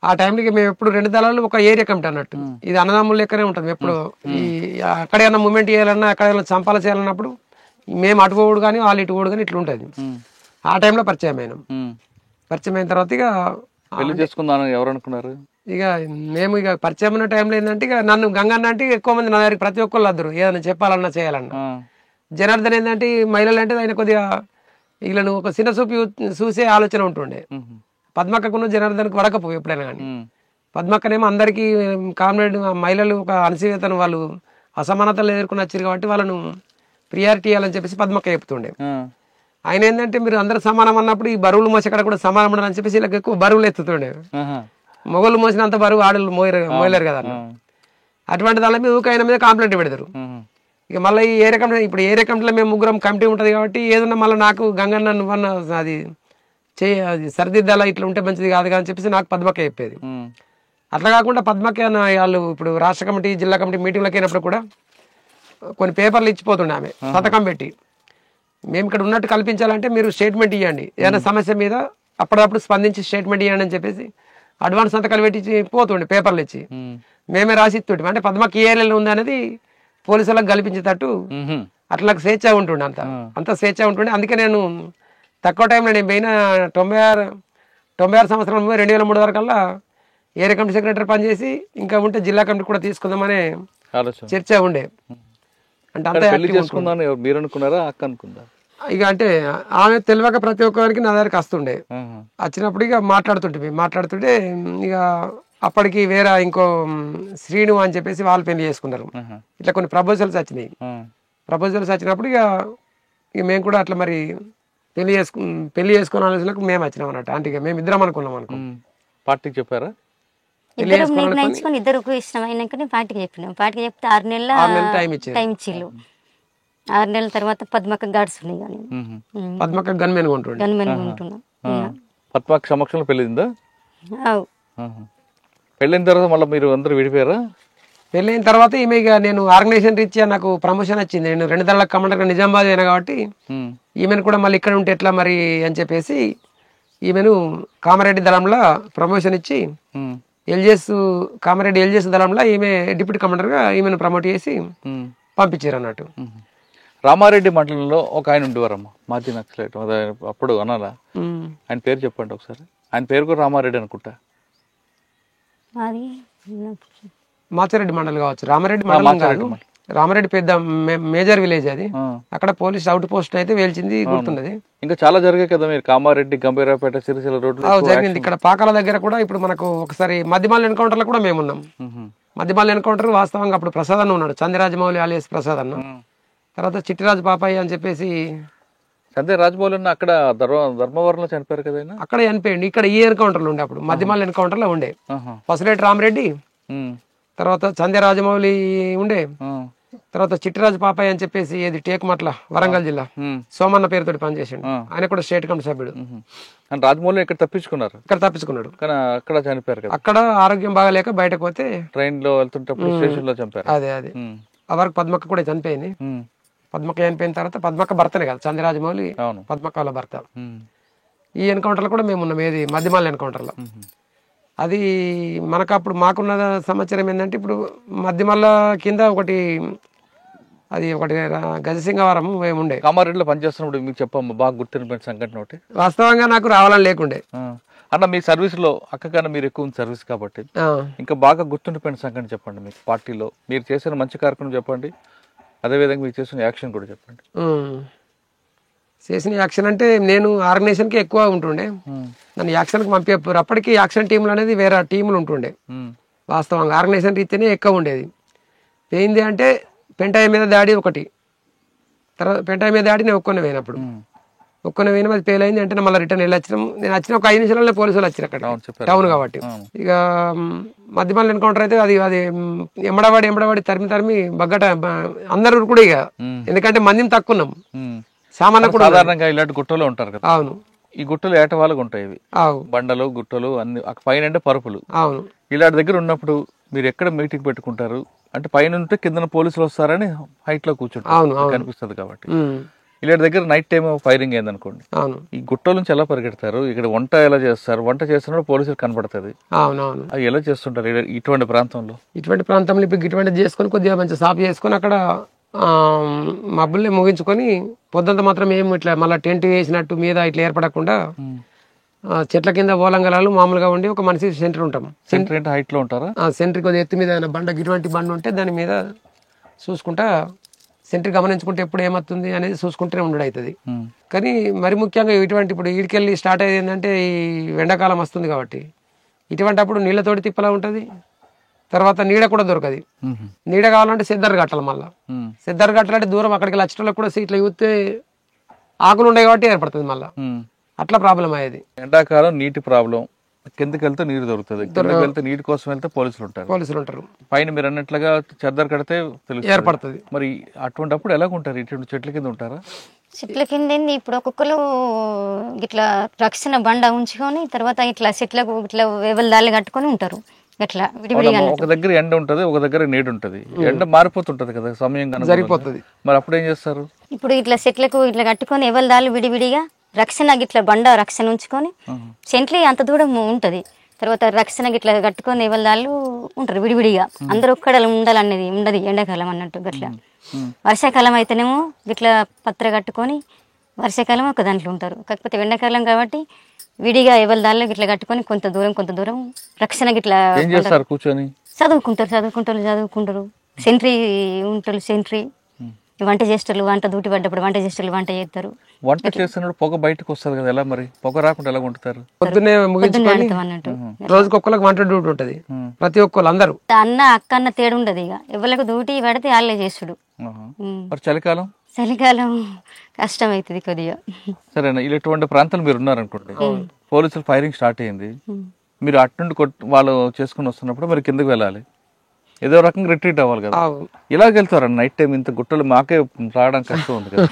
ఆ టైంకి మేము ఎప్పుడు 2 దళాలు ఒక ఏరియా కమిటీ అన్నట్టు. ఇది అన్నదమ్ముల లెక్కనే ఉంటుంది. ఎప్పుడు ఈ అక్కడైనా మూమెంట్ చేయాలన్నా అక్కడ చంపాల చేయాలన్నప్పుడు మేము అటు పోడు కానీ వాళ్ళు ఇటు పోడు కానీ ఇట్లా ఉంటుంది. ఆ టైంలో పరిచయం అయిన తర్వాత ఇక పెళ్లి చేసుకుందాం ఎవరు అనుకున్నారు. ఇక మేము ఇక పరిచయం ఉన్న టైంలో ఏంటంటే ఇక నన్ను గంగన్న అంటే ఎక్కువ మంది నా దగ్గరికి ప్రతి ఒక్కళ్ళు వద్దరు, ఏదైనా చెప్పాలన్నా చేయాలన్నా. జనార్దన్ ఏంటంటే మహిళలు అంటే ఆయన కొద్దిగా వీళ్ళను ఒక చిన్న చూసే ఆలోచన ఉంటుండే. పద్మక్కకును జనార్దన్కి వడకపోవు ఎప్పుడైనా కానీ. పద్మక్కనేమో అందరికీ కామ్రేడ్ మహిళలు ఒక అణచివేతను వాళ్ళు అసమానతలు ఎదుర్కొని వచ్చారు కాబట్టి వాళ్ళను ప్రియారిటీ ఇవ్వాలని చెప్పేసి పద్మక్క చెప్తుండే. ఆయన ఏంటంటే మీరు అందరూ సమానం అన్నప్పుడు ఈ బరువులు మోసక్కడ కూడా సమానం ఉండదు అని చెప్పేసి వీళ్ళకి ఎక్కువ బరువులు ఎత్తుతుండే. మొగోళ్ళు మోసినంత బరువు ఆడలు మోయలేరు కదా అన్న. అటువంటి దాని మీద ఆయన మీద కంప్లైంట్ పెడతారు. ఇక మళ్ళీ ఈ ఏరియా కమిటీ ఇప్పుడు ఏరియా కమిటీలో మేము ముగ్గురం కమిటీ ఉంటుంది కాబట్టి ఏదన్నా మళ్ళీ నాకు గంగన్న నువ్వన్న అది అది సరిదిద్దాలా ఇట్లా ఉంటే మంచిది కాదు అని చెప్పేసి నాకు పద్మక్క చెప్పేది. అట్లా కాకుండా పద్మక్క వాళ్ళు ఇప్పుడు రాష్ట్ర కమిటీ జిల్లా కమిటీ మీటింగ్లకు అయినప్పుడు కూడా కొన్ని పేపర్లు ఇచ్చిపోతుండే ఆమె పథకం పెట్టి, మేము ఇక్కడ ఉన్నట్టు కల్పించాలంటే మీరు స్టేట్మెంట్ ఇవ్వండి, ఏదైనా సమస్య మీద అప్పుడప్పుడు స్పందించి స్టేట్మెంట్ ఇవ్వండి అని చెప్పేసి అడ్వాన్స్ సంతకాలు పెట్టి పోతుండే పేపర్లు ఇచ్చి మేమే రాసి ఇస్తుంటే. అంటే పద్మక్క ఏ ఏరియాలో ఉంది అనేది పోలీసులకు కల్పించేటట్టు అట్లా స్వేచ్ఛ ఉంటుండే, అంత స్వేచ్ఛ ఉంటుండే. అందుకే నేను తక్కువ టైంలో నేను పోయిన 96 సంవత్సరం 2003 వరకల్లా ఏరియా కమిటీ సెక్రటరీ పనిచేసి ఇంకా ఉంటే జిల్లా కమిటీ కూడా తీసుకుందామనే చర్చ ఉండే. అంటే అంతే మీరు అనుకున్నారా అక్క అనుకుందా? ఇక అంటే ఆమె తెలియక ప్రతి ఒక్కరికి నా దగ్గరికి వస్తుండే. వచ్చినప్పుడు ఇక మాట్లాడుతుంటే ఇక అప్పటికి వేరే ఇంకో శ్రీను అని చెప్పేసి వాళ్ళు పెళ్లి చేసుకున్నారు. ఇట్లా కొన్ని ప్రపోజల్స్ వచ్చినాయి. ప్రపోజల్స్ వచ్చినప్పుడు ఇక మేము కూడా అట్లా మరి పెళ్లి చేసుకున్న ఆలోచనకు మేము వచ్చినాం అన్నట్టు. అంటే ఇక మేము ఇద్దరం అనుకున్నాం పార్టీకి చెప్పారా? ఇద్దరు నిర్ణయించుకొని ఇద్దరు ఇష్టం అయినాకనే పార్టీకి చెప్పినాం. పార్టీకి చెప్తే 6 నెలల టైం ఇచ్చిళ్ళు. 6 నెలల తర్వాత పద్మక్క గాడ్స్ ఉన్నాయి కానీ పద్మక్క గన్మెన్ ఉంటున్నాం. పద్మక్క సమక్షంలో పెళ్ళిందా? పెళ్ళైన తర్వాత మళ్ళీ మీరు అందరూ విడిపోయారా? పెళ్ళైన తర్వాత ఈమె ఇక నేను ఆర్గనైజేషన్ రీత్యా నాకు ప్రమోషన్ వచ్చింది. నేను 2 దళాల కమాండర్ నిజామాబాద్ అయినా కాబట్టి ఈమెను కూడా మళ్ళీ ఇక్కడ ఉంటే ఎట్లా మరి అని చెప్పేసి ఈమెను కామారెడ్డి దళంలో ప్రమోషన్ ఇచ్చి కామారెడ్డి ఎల్జేఎస్ దళంలో ఈమె డిప్యూటీ కమాండర్గా ఈమెను ప్రమోట్ చేసి పంపించారు అన్నట్టు. రామారెడ్డి మండలంలో ఒక ఆయన ఉండేవారమ్మా, మాజీ నక్సలైట్, అప్పుడు అనాలా? ఆయన పేరు చెప్పండి ఒకసారి. ఆయన పేరు కూడా రామారెడ్డి అనుకుంటా. మాచారెడ్డి మండలం కావచ్చు, రామారెడ్డి మండలం కాదు. రామారెడ్డి పెద్ద మేజర్ విలేజ్ అది. అక్కడ పోలీస్ అవుట్ పోస్ట్ అయితే వేల్చింది గుర్తున్నది. ఇంకా చాలా జరిగాయి కదా మీరు కామారెడ్డి, గంభీరాపేట, సిరిసిల్ల రోడ్డు జరిగింది. ఇక్కడ పాకాల దగ్గర కూడా ఇప్పుడు మనకు ఒకసారి మధ్యమాల ఎన్కౌంటర్ లో కూడా మేము ఉన్నాం. మధ్యమాల ఎన్కౌంటర్ వాస్తవంగా అప్పుడు ప్రసాద్ అన్న ఉన్నాడు, చంద్రరాజమౌళి అలియాస్ ప్రసాద్ అన్న. తర్వాత చిట్టిరాజు పాపయ్య అని చెప్పేసి రాజమౌళి అన్న అక్కడ ధర్మవరంలో చనిపోయారు కదా, అక్కడ చనిపోయింది. ఇక్కడ ఈ ఎన్కౌంటర్ లో ఉండే, అప్పుడు మధ్యమాల ఎన్కౌంటర్ లో ఉండే పసులేటి రామరెడ్డి, తర్వాత చంద్ర రాజమౌళి ఉండే, తర్వాత చిట్టిరాజు పాపయ్య అని చెప్పేసి ఏది టేకుమట్ల వరంగల్ జిల్లా సోమన్న పేరుతో పనిచేసాడు. ఆయన కూడా స్టేట్ కమిటీ సభ్యుడు. రాజమౌళి ఇక్కడ తప్పించుకున్నాడు. అక్కడ చనిపోయారు. అక్కడ ఆరోగ్యం బాగాలేక బయటకు పోతే ట్రైన్ లో వెళ్తుంటే స్టేషన్ లో చంపారు. అదే ఆ వరకు పద్మక్క కూడా చనిపోయింది. పద్మక్క చనిపోయిన తర్వాత పద్మక్క భర్తనే కదా చంద్రరాజమౌళి, పద్మక్క వాళ్ళ భర్త. ఈ ఎన్కౌంటర్ లో కూడా మేము ఉన్నాం, ఏది మధ్యమాల ఎన్కౌంటర్ లో. అది మనకు అప్పుడు మాకున్న సమాచారం ఏంటంటే ఇప్పుడు మధ్యమల్ల కింద ఒకటి గజసింగవరం మేము ఉండే. కామారెడ్డిలో పనిచేస్తున్నప్పుడు మీకు చెప్పమ్మా బాగా గుర్తింపు సంఘటన ఒకటి. వాస్తవంగా నాకు రావాలని లేకుండే అన్న, మీ సర్వీస్ లో అక్క కన్నా మీరు ఎక్కువ సర్వీస్ కాబట్టి ఇంకా బాగా గుర్తుండిపోయిన సంఘటన చెప్పండి. మీకు పార్టీలో మీరు చేసిన మంచి కార్యక్రమం చెప్పండి, అదేవిధంగా మీరు చేసిన యాక్షన్ కూడా చెప్పండి. చేసిన యాక్షన్ అంటే నేను ఆర్గనైజేషన్ కి ఎక్కువ ఉంటుండే, నన్ను యాక్షన్ కి పంపించారు. అప్పటికి యాక్షన్ టీంలు అనేది వేరే టీంలు ఉంటుండే. వాస్తవంగా ఆర్గనైజేషన్ రీతినే ఎక్కువ ఉండేది. ఏంది అంటే పెంటాయి మీద దాడి ఒకటి, తర్వాత పెంటాయి మీద దాడి నేను ఒక్కొన్న పోయినప్పుడు పోయినా అది ఫెయిల్ అయింది అంటే మళ్ళీ రిటర్న్ వెళ్ళి వచ్చినాం. నేను వచ్చిన ఒక 5 నిమిషాలలో పోలీసులు వచ్చారు అక్కడ టౌన్ కాబట్టి. ఇక మధ్యమాల ఎన్కౌంటర్ అయితే అది ఎంబడవాడి తరిమి బగ్గట అందరూ కూడా ఇక, ఎందుకంటే మందిని తక్కున్నాం, సామాన్లు కూడా సాధారణంగా ఇలాంటి గుట్టలు ఉంటారు కదా. అవును, ఈ గుట్టలు ఏటవాళ్ళగా ఉంటాయి, ఇవి బండలు గుట్టలు అన్ని, పైన అంటే పరుపులు. అవును, ఇలాంటి దగ్గర ఉన్నప్పుడు మీరు ఎక్కడ మీటింగ్ పెట్టుకుంటారు అంటే పైన ఉంటే కింద పోలీసులు వస్తారని హైట్ లో కూర్చుంటారు కనిపిస్తుంది కాబట్టి. ఇలాంటి దగ్గర నైట్ టైం ఫైరింగ్ అయిందనుకోండి, ఈ గుట్టల నుంచి ఎలా పరిగెడతారు, ఇక్కడ వంట ఎలా చేస్తారు, వంట చేస్తున్నప్పుడు పోలీసులు కనపడుతుంది, అవి ఎలా చేస్తుంటారు ఇటువంటి ప్రాంతంలో? ఇటువంటి ప్రాంతంలో ఇప్పుడు ఇటువంటి చేసుకొని కొద్దిగా మంచి సాఫ్ చేసుకొని అక్కడ మబ్బుల్ని ముగించుకొని పొద్దుంత మాత్రం ఏమి ఇట్లా మళ్ళీ టెంట్ వేసినట్టు మీద ఇట్లా ఏర్పడకుండా చెట్ల కింద ఓలంగలాలు మామూలుగా ఉండి ఒక మనిషి సెంటర్ ఉంటాం. సెంటర్ హైట్ లో ఉంటారా? సెంటర్ కొద్దిగా ఎత్తు మీద బండ ఇటువంటి బండ ఉంటే దాని మీద చూసుకుంటా సెంటర్ గమనించుకుంటే ఎప్పుడు ఏమవుతుంది అనేది చూసుకుంటూనే ఉండడం అవుతుంది. కానీ మరి ముఖ్యంగా ఇటువంటి ఇప్పుడు ఈడికెళ్ళి స్టార్ట్ అయ్యేది ఏంటంటే ఈ ఎండాకాలం వస్తుంది కాబట్టి ఇటువంటి అప్పుడు నీళ్ళతోటి తిప్పలా ఉంటుంది, తర్వాత నీడ కూడా దొరకదు. నీడ కావాలంటే సిద్ధర్ కట్టాలి, మళ్ళీ సిద్ధర్ కట్టాలంటే దూరం అక్కడికి వచ్చేటోళ్ళకి కూడా ఇట్లా చూస్తే ఆకులు ఉన్నాయి కాబట్టి ఏర్పడుతుంది మళ్ళీ, అట్లా ప్రాబ్లం అయ్యేది. ఎండాకాలం నీటి ప్రాబ్లం, కిందకి వెళ్తే నీరు దొరుకుతుంది, కిందకి వెళ్తే నీటి కోసం వెళ్తే పోలీసులు ఉంటారు, పైన మీరు అన్నట్లుగా చెద్దరు కడితే ఏర్పడుతుంది. మరి అటువంటిప్పుడు ఎలా ఉంటారు? ఇటువంటి చెట్ల కింద ఉంటారా? చెట్ల కింద ఇప్పుడు ఒక్కొక్కరు ఇట్లా రక్షణ బండ ఉంచుకొని తర్వాత ఇట్లా చెట్లకు ఇట్లా వేవలదాలు కట్టుకొని ఉంటారు. ఇట్లా విడివిడిగా ఒక దగ్గర ఎండ ఉంటది, ఒక దగ్గర నీడు ఉంటది, ఎండ మారిపోతుంటది కదా సమయం సరిపోతుంది. మరి అప్పుడు ఏం చేస్తారు? ఇప్పుడు ఇట్లా చెట్లకు ఇట్లా కట్టుకొని ఎవలదాలు విడివిడిగా రక్షణ గిట్ల బండ రక్షణ ఉంచుకొని చెంట్లి అంత దూరం ఉంటది. తర్వాత రక్షణ గిట్ల కట్టుకొని ఎవలదాళ్ళు ఉంటారు విడివిడిగా. అందరూ ఒక్కడ ఉండాలనేది ఉండదు ఎండాకాలం అన్నట్టు. గట్లా వర్షాకాలం అయితేనేమో గిట్ల పత్ర కట్టుకొని వర్షాకాలం ఒక దాంట్లో ఉంటారు. కాకపోతే ఎండాకాలం కాబట్టి విడిగా ఎవలదాళ్ళు గిట్ల కట్టుకొని కొంత దూరం రక్షణ గిట్లా కూర్చొని చదువుకుంటారు. సెంట్రీ ఉంటారు, సెంట్రీ వంట చేస్తారు, వంట డ్యూటీ పడ్డప్పుడు వంట చేస్తారు, వంట చేస్తారు. వంట చేస్తున్నప్పుడు పొగ బయటకు వస్తుంది కదా, ఎలా మరి పొగ రాకుండా ఎలా వండుతారు? పొద్దున్నే ముగించుకొని రోజుకి ఒక్కరికి వంట డ్యూటీ ఉంటది, ప్రతి ఒక్కరు అందరూ. అన్న అక్క అన్న తేడు ఉండదు, ఇక ఎవరికి డ్యూటీ పడితే వాళ్ళే చేసుడు. మరి చలికాలం కష్టం అవుతుంది కొద్దిగా. సరేనా, ఇటువంటి ప్రాంతాలు మీరు ఉన్నారనుకోండి, పోలీసులు ఫైరింగ్ స్టార్ట్ అయింది, మీరు అటు నుండి వాళ్ళు చేసుకుని వస్తున్నప్పుడు మరి కిందకి వెళ్ళాలి, ఏదో రకంగా రిట్రీట్ అవ్వాలి కదా. ఇలాగ వెళ్తారా నైట్ టైం? ఇంత గుట్టలు మాకే రావడం కష్టం ఉంది కదా.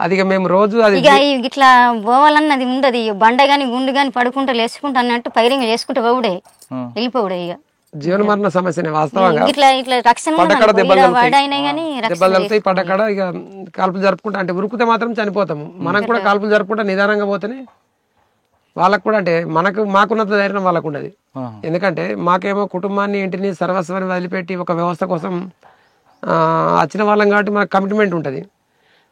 అది మేము రోజు ఇక ఇట్లా పోవాలన్నది ఉండదు. బండ గాని గుండు గాని పడుకుంటా లేచుకుంటా అన్నట్టు ఫైరింగ్ చేసుకుంటూ పోవుడే, వెళ్ళిపోవుడే. ఇక జీవన మరణ సమస్యనే వాస్తవంగా. ఇట్లా రక్షణ దెబ్బలు తగులుతాయి, పడకడ ఇక కాల్పులు జరుపుకుంటా అంటే ఉరుకుతే మాత్రం చనిపోతాము. మనం కూడా కాల్పులు జరుపుకుంటా నిదానంగా పోతేనే వాళ్ళకు కూడా అంటే మాకున్నంత ధైర్యం వాళ్ళకు ఉండదు. ఎందుకంటే మాకేమో కుటుంబాన్ని ఇంటిని సర్వస్వాన్ని వదిలిపెట్టి ఒక వ్యవస్థ కోసం వచ్చిన వాళ్ళం కాబట్టి మనకు కమిట్మెంట్ ఉంటుంది.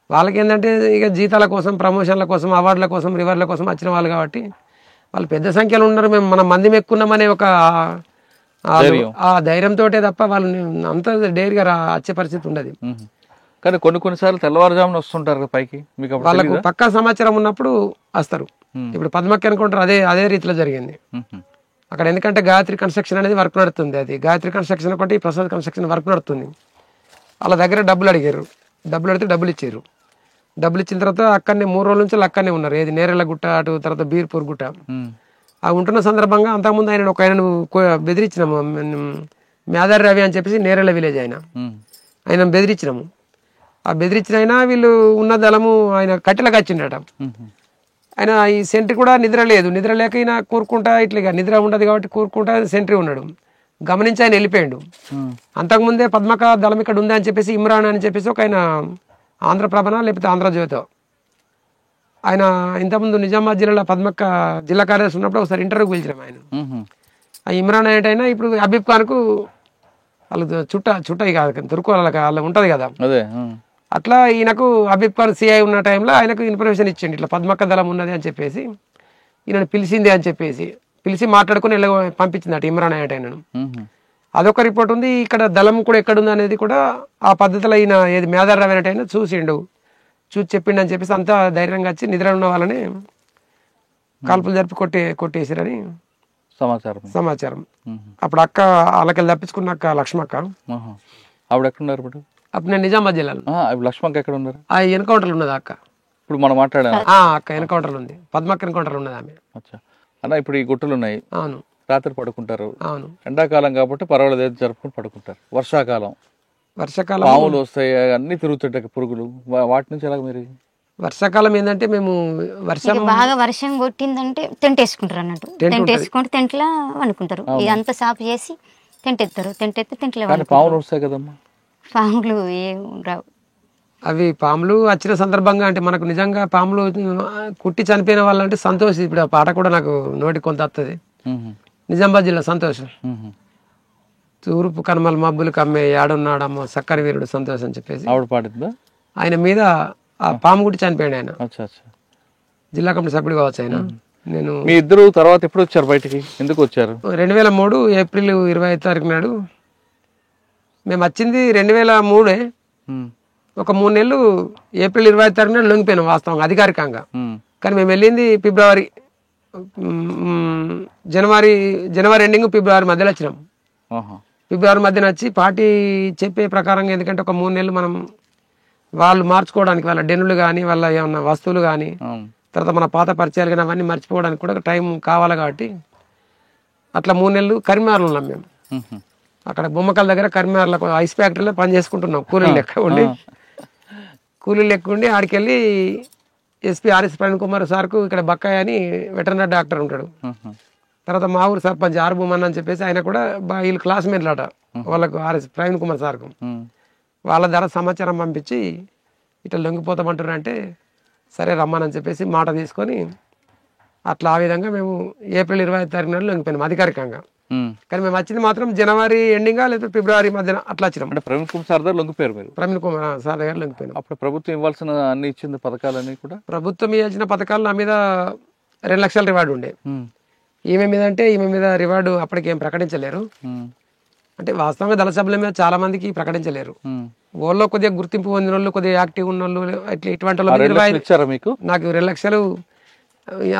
వాళ్ళకి ఏంటంటే ఇక జీతాల కోసం, ప్రమోషన్ల కోసం, అవార్డుల కోసం, రివార్డుల కోసం వచ్చిన వాళ్ళు కాబట్టి వాళ్ళు పెద్ద సంఖ్యలో ఉన్నారు, మేము మన మంది ఎక్కున్నామనే ఒక ఆ ధైర్యంతో తప్ప వాళ్ళు అంత డేర్గా వచ్చే పరిస్థితి ఉండదు. కానీ కొన్నిసార్లు తెల్లవారుజామున వస్తుంటారు పైకి, మీకు వాళ్ళకు పక్కా సమాచారం ఉన్నప్పుడు వస్తారు. ఇప్పుడు పద్మక్క అనుకుంటారు, అదే రీతిలో జరిగింది అక్కడ. ఎందుకంటే గాయత్రి కన్స్ట్రక్షన్ అనేది వర్క్ నడుతుంది, అది గాయత్రి కన్స్ట్రక్షన్ ఒకటి ప్రసాద్ కన్స్ట్రక్షన్ వర్క్ నడుతుంది. వాళ్ళ దగ్గర డబ్బులు అడిగారు, డబ్బులు అడిగితే డబ్బులు ఇచ్చారు. డబ్బులు ఇచ్చిన తర్వాత అక్కడనే 3 రోజుల నుంచి అక్కడనే ఉన్నారు. ఏది నేరెళ్ళ గుట్ట అటు తర్వాత బీర్పూర్ గుట్ట. ఆ ఉంటున్న సందర్భంగా అంతకుముందు ఆయనను బెదిరించినాము, మేదారి రవి అని చెప్పేసి నేరెళ్ళ విలేజ్ ఆయన బెదిరించినాము. ఆ బెదిరించిన అయినా వీళ్ళు ఉన్న దళము ఆయన కట్టెలకు వచ్చిండట. ఆయన ఈ సెంట్రీ కూడా నిద్ర లేదు, నిద్ర లేక ఈయన కూరుకుంటా ఇట్లా నిద్ర ఉండదు కాబట్టి కూరుకుంటా సెంట్రీ ఉన్నాడు. గమనించి ఆయన వెళ్ళిపోయాడు. అంతకుముందే పద్మక దళం ఇక్కడ ఉంది అని చెప్పేసి ఇమ్రాన్ అని చెప్పేసి ఒక ఆయన ఆంధ్రప్రభన లేకపోతే ఆంధ్రజ్యోతి ఆయన ఇంతకుముందు నిజామాబాద్ జిల్లాలో పద్మక్క జిల్లా కార్యదర్శి ఉన్నప్పుడు ఒకసారి ఇంటర్వ్యూకి పిలిచినాం ఆయన. ఆ ఇమ్రాన్ అనేటైనా ఇప్పుడు హబీబ్ ఖాన్కు వాళ్ళు చుట్ట కాదు తుర్కు వాళ్ళ ఉంటది కదా, అట్లా ఈయనకు హబీబ్ ఖాన్ సిఐ ఉన్న టైంలో ఆయనకు ఇన్ఫర్మేషన్ ఇచ్చిండు, ఇట్లా పద్మక్క దళం ఉన్నది అని చెప్పేసి ఈయనను పిలిచింది అని చెప్పేసి పిలిచి మాట్లాడుకుని పంపించింది అటు ఇమ్రాన్ అనేటైనను. అదొక రిపోర్ట్ ఉంది. ఇక్కడ దళం కూడా ఎక్కడుంది అనేది కూడా ఆ పద్ధతిలో ఈయన ఏది మేదారి రవి అనేటైనా చూసిండు, చూసి చెప్పిండు అని చెప్పేసి అంతా ధైర్యంగా వచ్చి నిద్ర ఉన్న వాళ్ళని కాల్పులు జరిపి కొట్టేసిరని సమాచారం. అప్పుడు అక్క వాళ్ళకి తప్పించుకున్న అక్క లక్ష్మక్క, ఆవిడ ఎక్కడున్నారు ఇప్పుడు? అప్పుడు నేను నిజామాబాద్ జిల్లాలో. లక్ష్మక్క ఎక్కడ ఉన్నారు? ఆ ఎన్కౌంటర్లు ఉన్నది అక్క. ఇప్పుడు మనం మాట్లాడా అక్క ఎన్కౌంటర్లు ఉంది, పద్మక్క ఎన్కౌంటర్లు ఉన్నది ఆమె. అన్న ఇప్పుడు ఈ గుట్టలు ఉన్నాయి, అవును, రాత్రి పడుకుంటారు. అవును, ఎండాకాలం కాబట్టి పర్వాలేదు జరుపుకుని పడుకుంటారు. వర్షాకాలం పాములు వస్తాయి, అన్ని తిరుగుతుంటాయి పురుగులు, వాటి నుంచి ఎలాగ మీరు? వర్షాకాలం ఏంటంటే మేము బాగా వర్షం కొట్టిందంటే టెంట్ వేసుకుంటారు అన్నట్టు. టెంట్ వేసుకుంటే టెంట్లో వండుకుంటారు. ఇదంతా సాఫ్ చేసి టెంట్ ఎత్తారు. టెంట్ ఎత్తి టెంట్లో పాములు వస్తాయి కదమ్మా. పాములు ఏం రావు. అవి పాములు వచ్చిన సందర్భంగా అంటే మనకు నిజంగా పాములు కుట్టి చనిపోయిన వాళ్ళంటే సంతోష్. ఇప్పుడు ఆ పాట కూడా నాకు నోటికి కొంత వస్తుంది. నిజామాబాద్ జిల్లా సంతోషం. తూర్పు కనుమల మబ్బులు కమ్మే ఏడున్నాడమ్మ సక్కని వీరుడు సంతోష్ అని చెప్పేసి ఆవిడ పాడుతుందా. ఆయన మీద ఆ పాము కుట్టి చనిపోయాడు ఆయన. జిల్లా కమిటీ సభ్యుడు కావచ్చు ఆయన. నేను మీ ఇద్దరు తర్వాత ఎప్పుడు వచ్చారు బయటికి, ఎందుకు వచ్చారు? 2003 ఏప్రిల్ 25 తారీఖు నాడు మేము వచ్చింది. 2003 ఒక 3 నెలలు ఏప్రిల్ 25 తారీఖు నాడు లొంగిపోయినాం వాస్తవంగా అధికారికంగా. కానీ మేము వెళ్ళింది జనవరి ఎండింగ్ ఫిబ్రవరి మధ్యలో వచ్చినాం. ఫిబ్రవరి మధ్యన వచ్చి పార్టీ చెప్పే ప్రకారంగా, ఎందుకంటే ఒక 3 నెలలు మనం వాళ్ళు మార్చుకోవడానికి వాళ్ళ డెన్నులు కానీ వాళ్ళ ఏమన్నా వస్తువులు కానీ తర్వాత మన పాత పరిచయాలు కానీ అవన్నీ మర్చిపోవడానికి కూడా టైం కావాలి కాబట్టి అట్లా 3 నెలలు కరీంనగర్లో ఉన్నాం మేము. అక్కడ బొమ్మకల్ దగ్గర కరీంనగర్లో ఐస్ ఫ్యాక్టరీలో పని చేసుకుంటున్నాం కూలీలు లెక్క ఉండి ఆడికి వెళ్ళి ఎస్పీ ఆర్ఎస్ ప్రవీణ్ కుమార్ సార్కు ఇక్కడ బక్కాయి అని వెటర్నరీ డాక్టర్ ఉంటాడు. తర్వాత మా ఊరు సర్పంచ్ ఆర్ భూమన్ అని చెప్పేసి ఆయన కూడా వీళ్ళు క్లాస్మేట్లు అట వాళ్ళకు ఆర్ఎస్ ప్రవీణ్ కుమార్ సార్కు. వాళ్ళ ద్వారా సమాచారం పంపించి ఇట్లా లొంగిపోతామంటారు అంటే సరే రమ్మని చెప్పేసి మాట తీసుకొని అట్లా ఆ విధంగా మేము ఏప్రిల్ 25 తారీఖు నాడు లొంగిపోయినాం అధికారికంగా. కానీ మేము వచ్చింది మాత్రం జనవరి ఎండింగా లేదా ఫిబ్రవరి మధ్యన అట్లా వచ్చినాం. అంటే ప్రవీణ్ కుమార్ సార్ దగ్గర లొంగిపోయారు మీరు? ప్రవీణ్ కుమార్ సార్ దగ్గర లొంగిపోయినాం. అప్పుడు ప్రభుత్వం ఇవ్వాల్సిన అన్ని ఇచ్చింది పథకాలన్నీ కూడా? ప్రభుత్వం ఇచ్చిన పథకాలు నా మీద 2 లక్షల రివార్డు ఉండే. ఈమె మీద రివార్డు అప్పటికి ఏం ప్రకటించలేరు. అంటే వాస్తవంగా దళ సభ్యుల మీద చాలా మందికి ప్రకటించలేరు. ఊళ్ళో కొద్దిగా గుర్తింపు పొందిన వాళ్ళు, కొద్దిగా యాక్టివ్ ఉన్న వాళ్ళు, ఇటువంటి నాకు 2 లక్షలు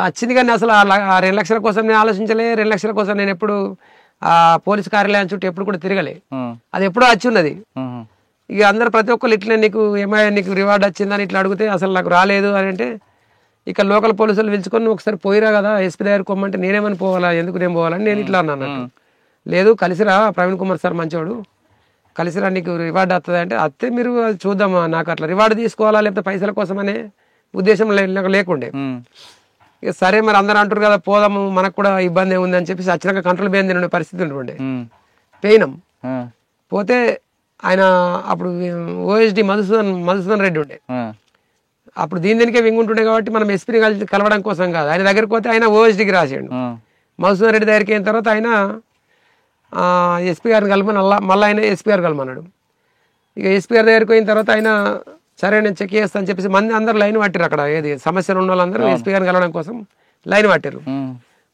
వచ్చింది. కానీ అసలు ఆ 2 లక్షల కోసం నేను ఆలోచించలే. 2 లక్షల కోసం నేను ఎప్పుడు ఆ పోలీస్ కార్యాలయం చుట్టూ ఎప్పుడు కూడా తిరగలే. అది ఎప్పుడో వచ్చి ఉన్నది. ఇక అందరు ప్రతి ఒక్కరు ఇట్లా నీకు ఏమైనా నీకు రివార్డు వచ్చిందని ఇట్లా అడిగితే అసలు నాకు రాలేదు అని అంటే ఇక లోకల్ పోలీసులు పిలుచుకొని ఒకసారి పోయిరా కదా ఎస్పీ దగ్గర కొమ్మంటే నేనేమని పోవాలా, ఎందుకు నేను పోవాలని నేను ఇట్లా అన్నాను. లేదు కలిసిరా ప్రవీణ్ కుమార్ సార్ మంచోడు, కలిసిరా నీకు రివార్డు వస్తుంది అంటే అత్తే మీరు చూద్దామా, నాకు అట్లా రివార్డు తీసుకోవాలా లేకపోతే పైసల కోసం అనే ఉద్దేశం లేకుండే. ఇక సరే మరి అందరూ అంటారు కదా పోదాము, మనకు కూడా ఇబ్బంది ఉంది అని చెప్పేసి వచ్చినాక కంట్రోల్ పోయింది తినే పరిస్థితి ఉంటుండే. పోయినాం. పోతే ఆయన అప్పుడు ఓఎస్డి మధుసూదన్ రెడ్డి ఉండే. అప్పుడు దీనికే వింగుంటుండే కాబట్టి మనం ఎస్పీని కలవడం కోసం కాదు, ఆయన దగ్గరికి పోతే ఆయన ఓఎస్డికి రాసాడు. మధుసూదన్ రెడ్డి దగ్గరికి అయిన తర్వాత ఆయన ఎస్పీ గారిని కలమని మళ్ళీ ఆయన ఎస్పీ గారు కలమన్నాడు. ఇక ఎస్పీ గారి దగ్గరికి పోయిన తర్వాత ఆయన సరే నేను చెక్ చేస్తాను అని చెప్పేసి అందరు లైన్ పట్టారు. అక్కడ ఏది సమస్యలు ఉన్న వాళ్ళందరూ ఎస్పీ గారిని కలవడం కోసం లైన్ పట్టారు.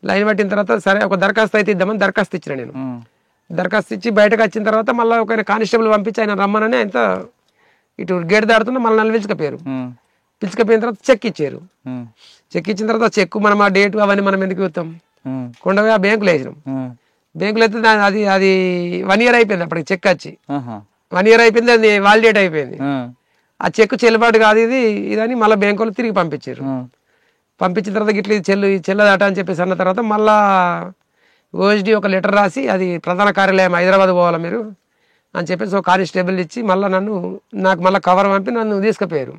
లైన్ పట్టిన తర్వాత సరే ఒక దరఖాస్తు అయితే ఇద్దామని దరఖాస్తు ఇచ్చిన నేను. దరఖాస్తు ఇచ్చి బయటకు వచ్చిన తర్వాత మళ్ళీ ఒక కానిస్టేబుల్ పంపించి ఆయన రమ్మనని ఆయన ఇటు గేట్ దాడుతున్నా మళ్ళీ నన్ను పిలుచుకపోయిన తర్వాత చెక్ ఇచ్చారు. చెక్ ఇచ్చిన తర్వాత చెక్ మనం ఆ డేట్ అవన్నీ మనం ఎందుకు ఇస్తాం, కొండపోయి ఆ బ్యాంకులో వేసినాం. బ్యాంకులో అయితే అది 1 year అయిపోయింది. అప్పటికి చెక్ వచ్చి 1 year అయిపోయింది, అది వాలిడేట్ అయిపోయింది. ఆ చెక్ చెల్లుబాటు కాదు ఇదని మళ్ళీ బ్యాంకు వాళ్ళు తిరిగి పంపించారు. పంపించిన తర్వాత ఇట్లా చెల్లదట అని చెప్పేసి అన్న తర్వాత మళ్ళా ఓఎస్డి ఒక లెటర్ రాసి అది ప్రధాన కార్యాలయం హైదరాబాద్ పోవాలా మీరు అని చెప్పేసి ఒక కానిస్టేబుల్ ఇచ్చి మళ్ళీ నాకు మళ్ళీ కవర్ పంపి నన్ను తీసుకుపోయారు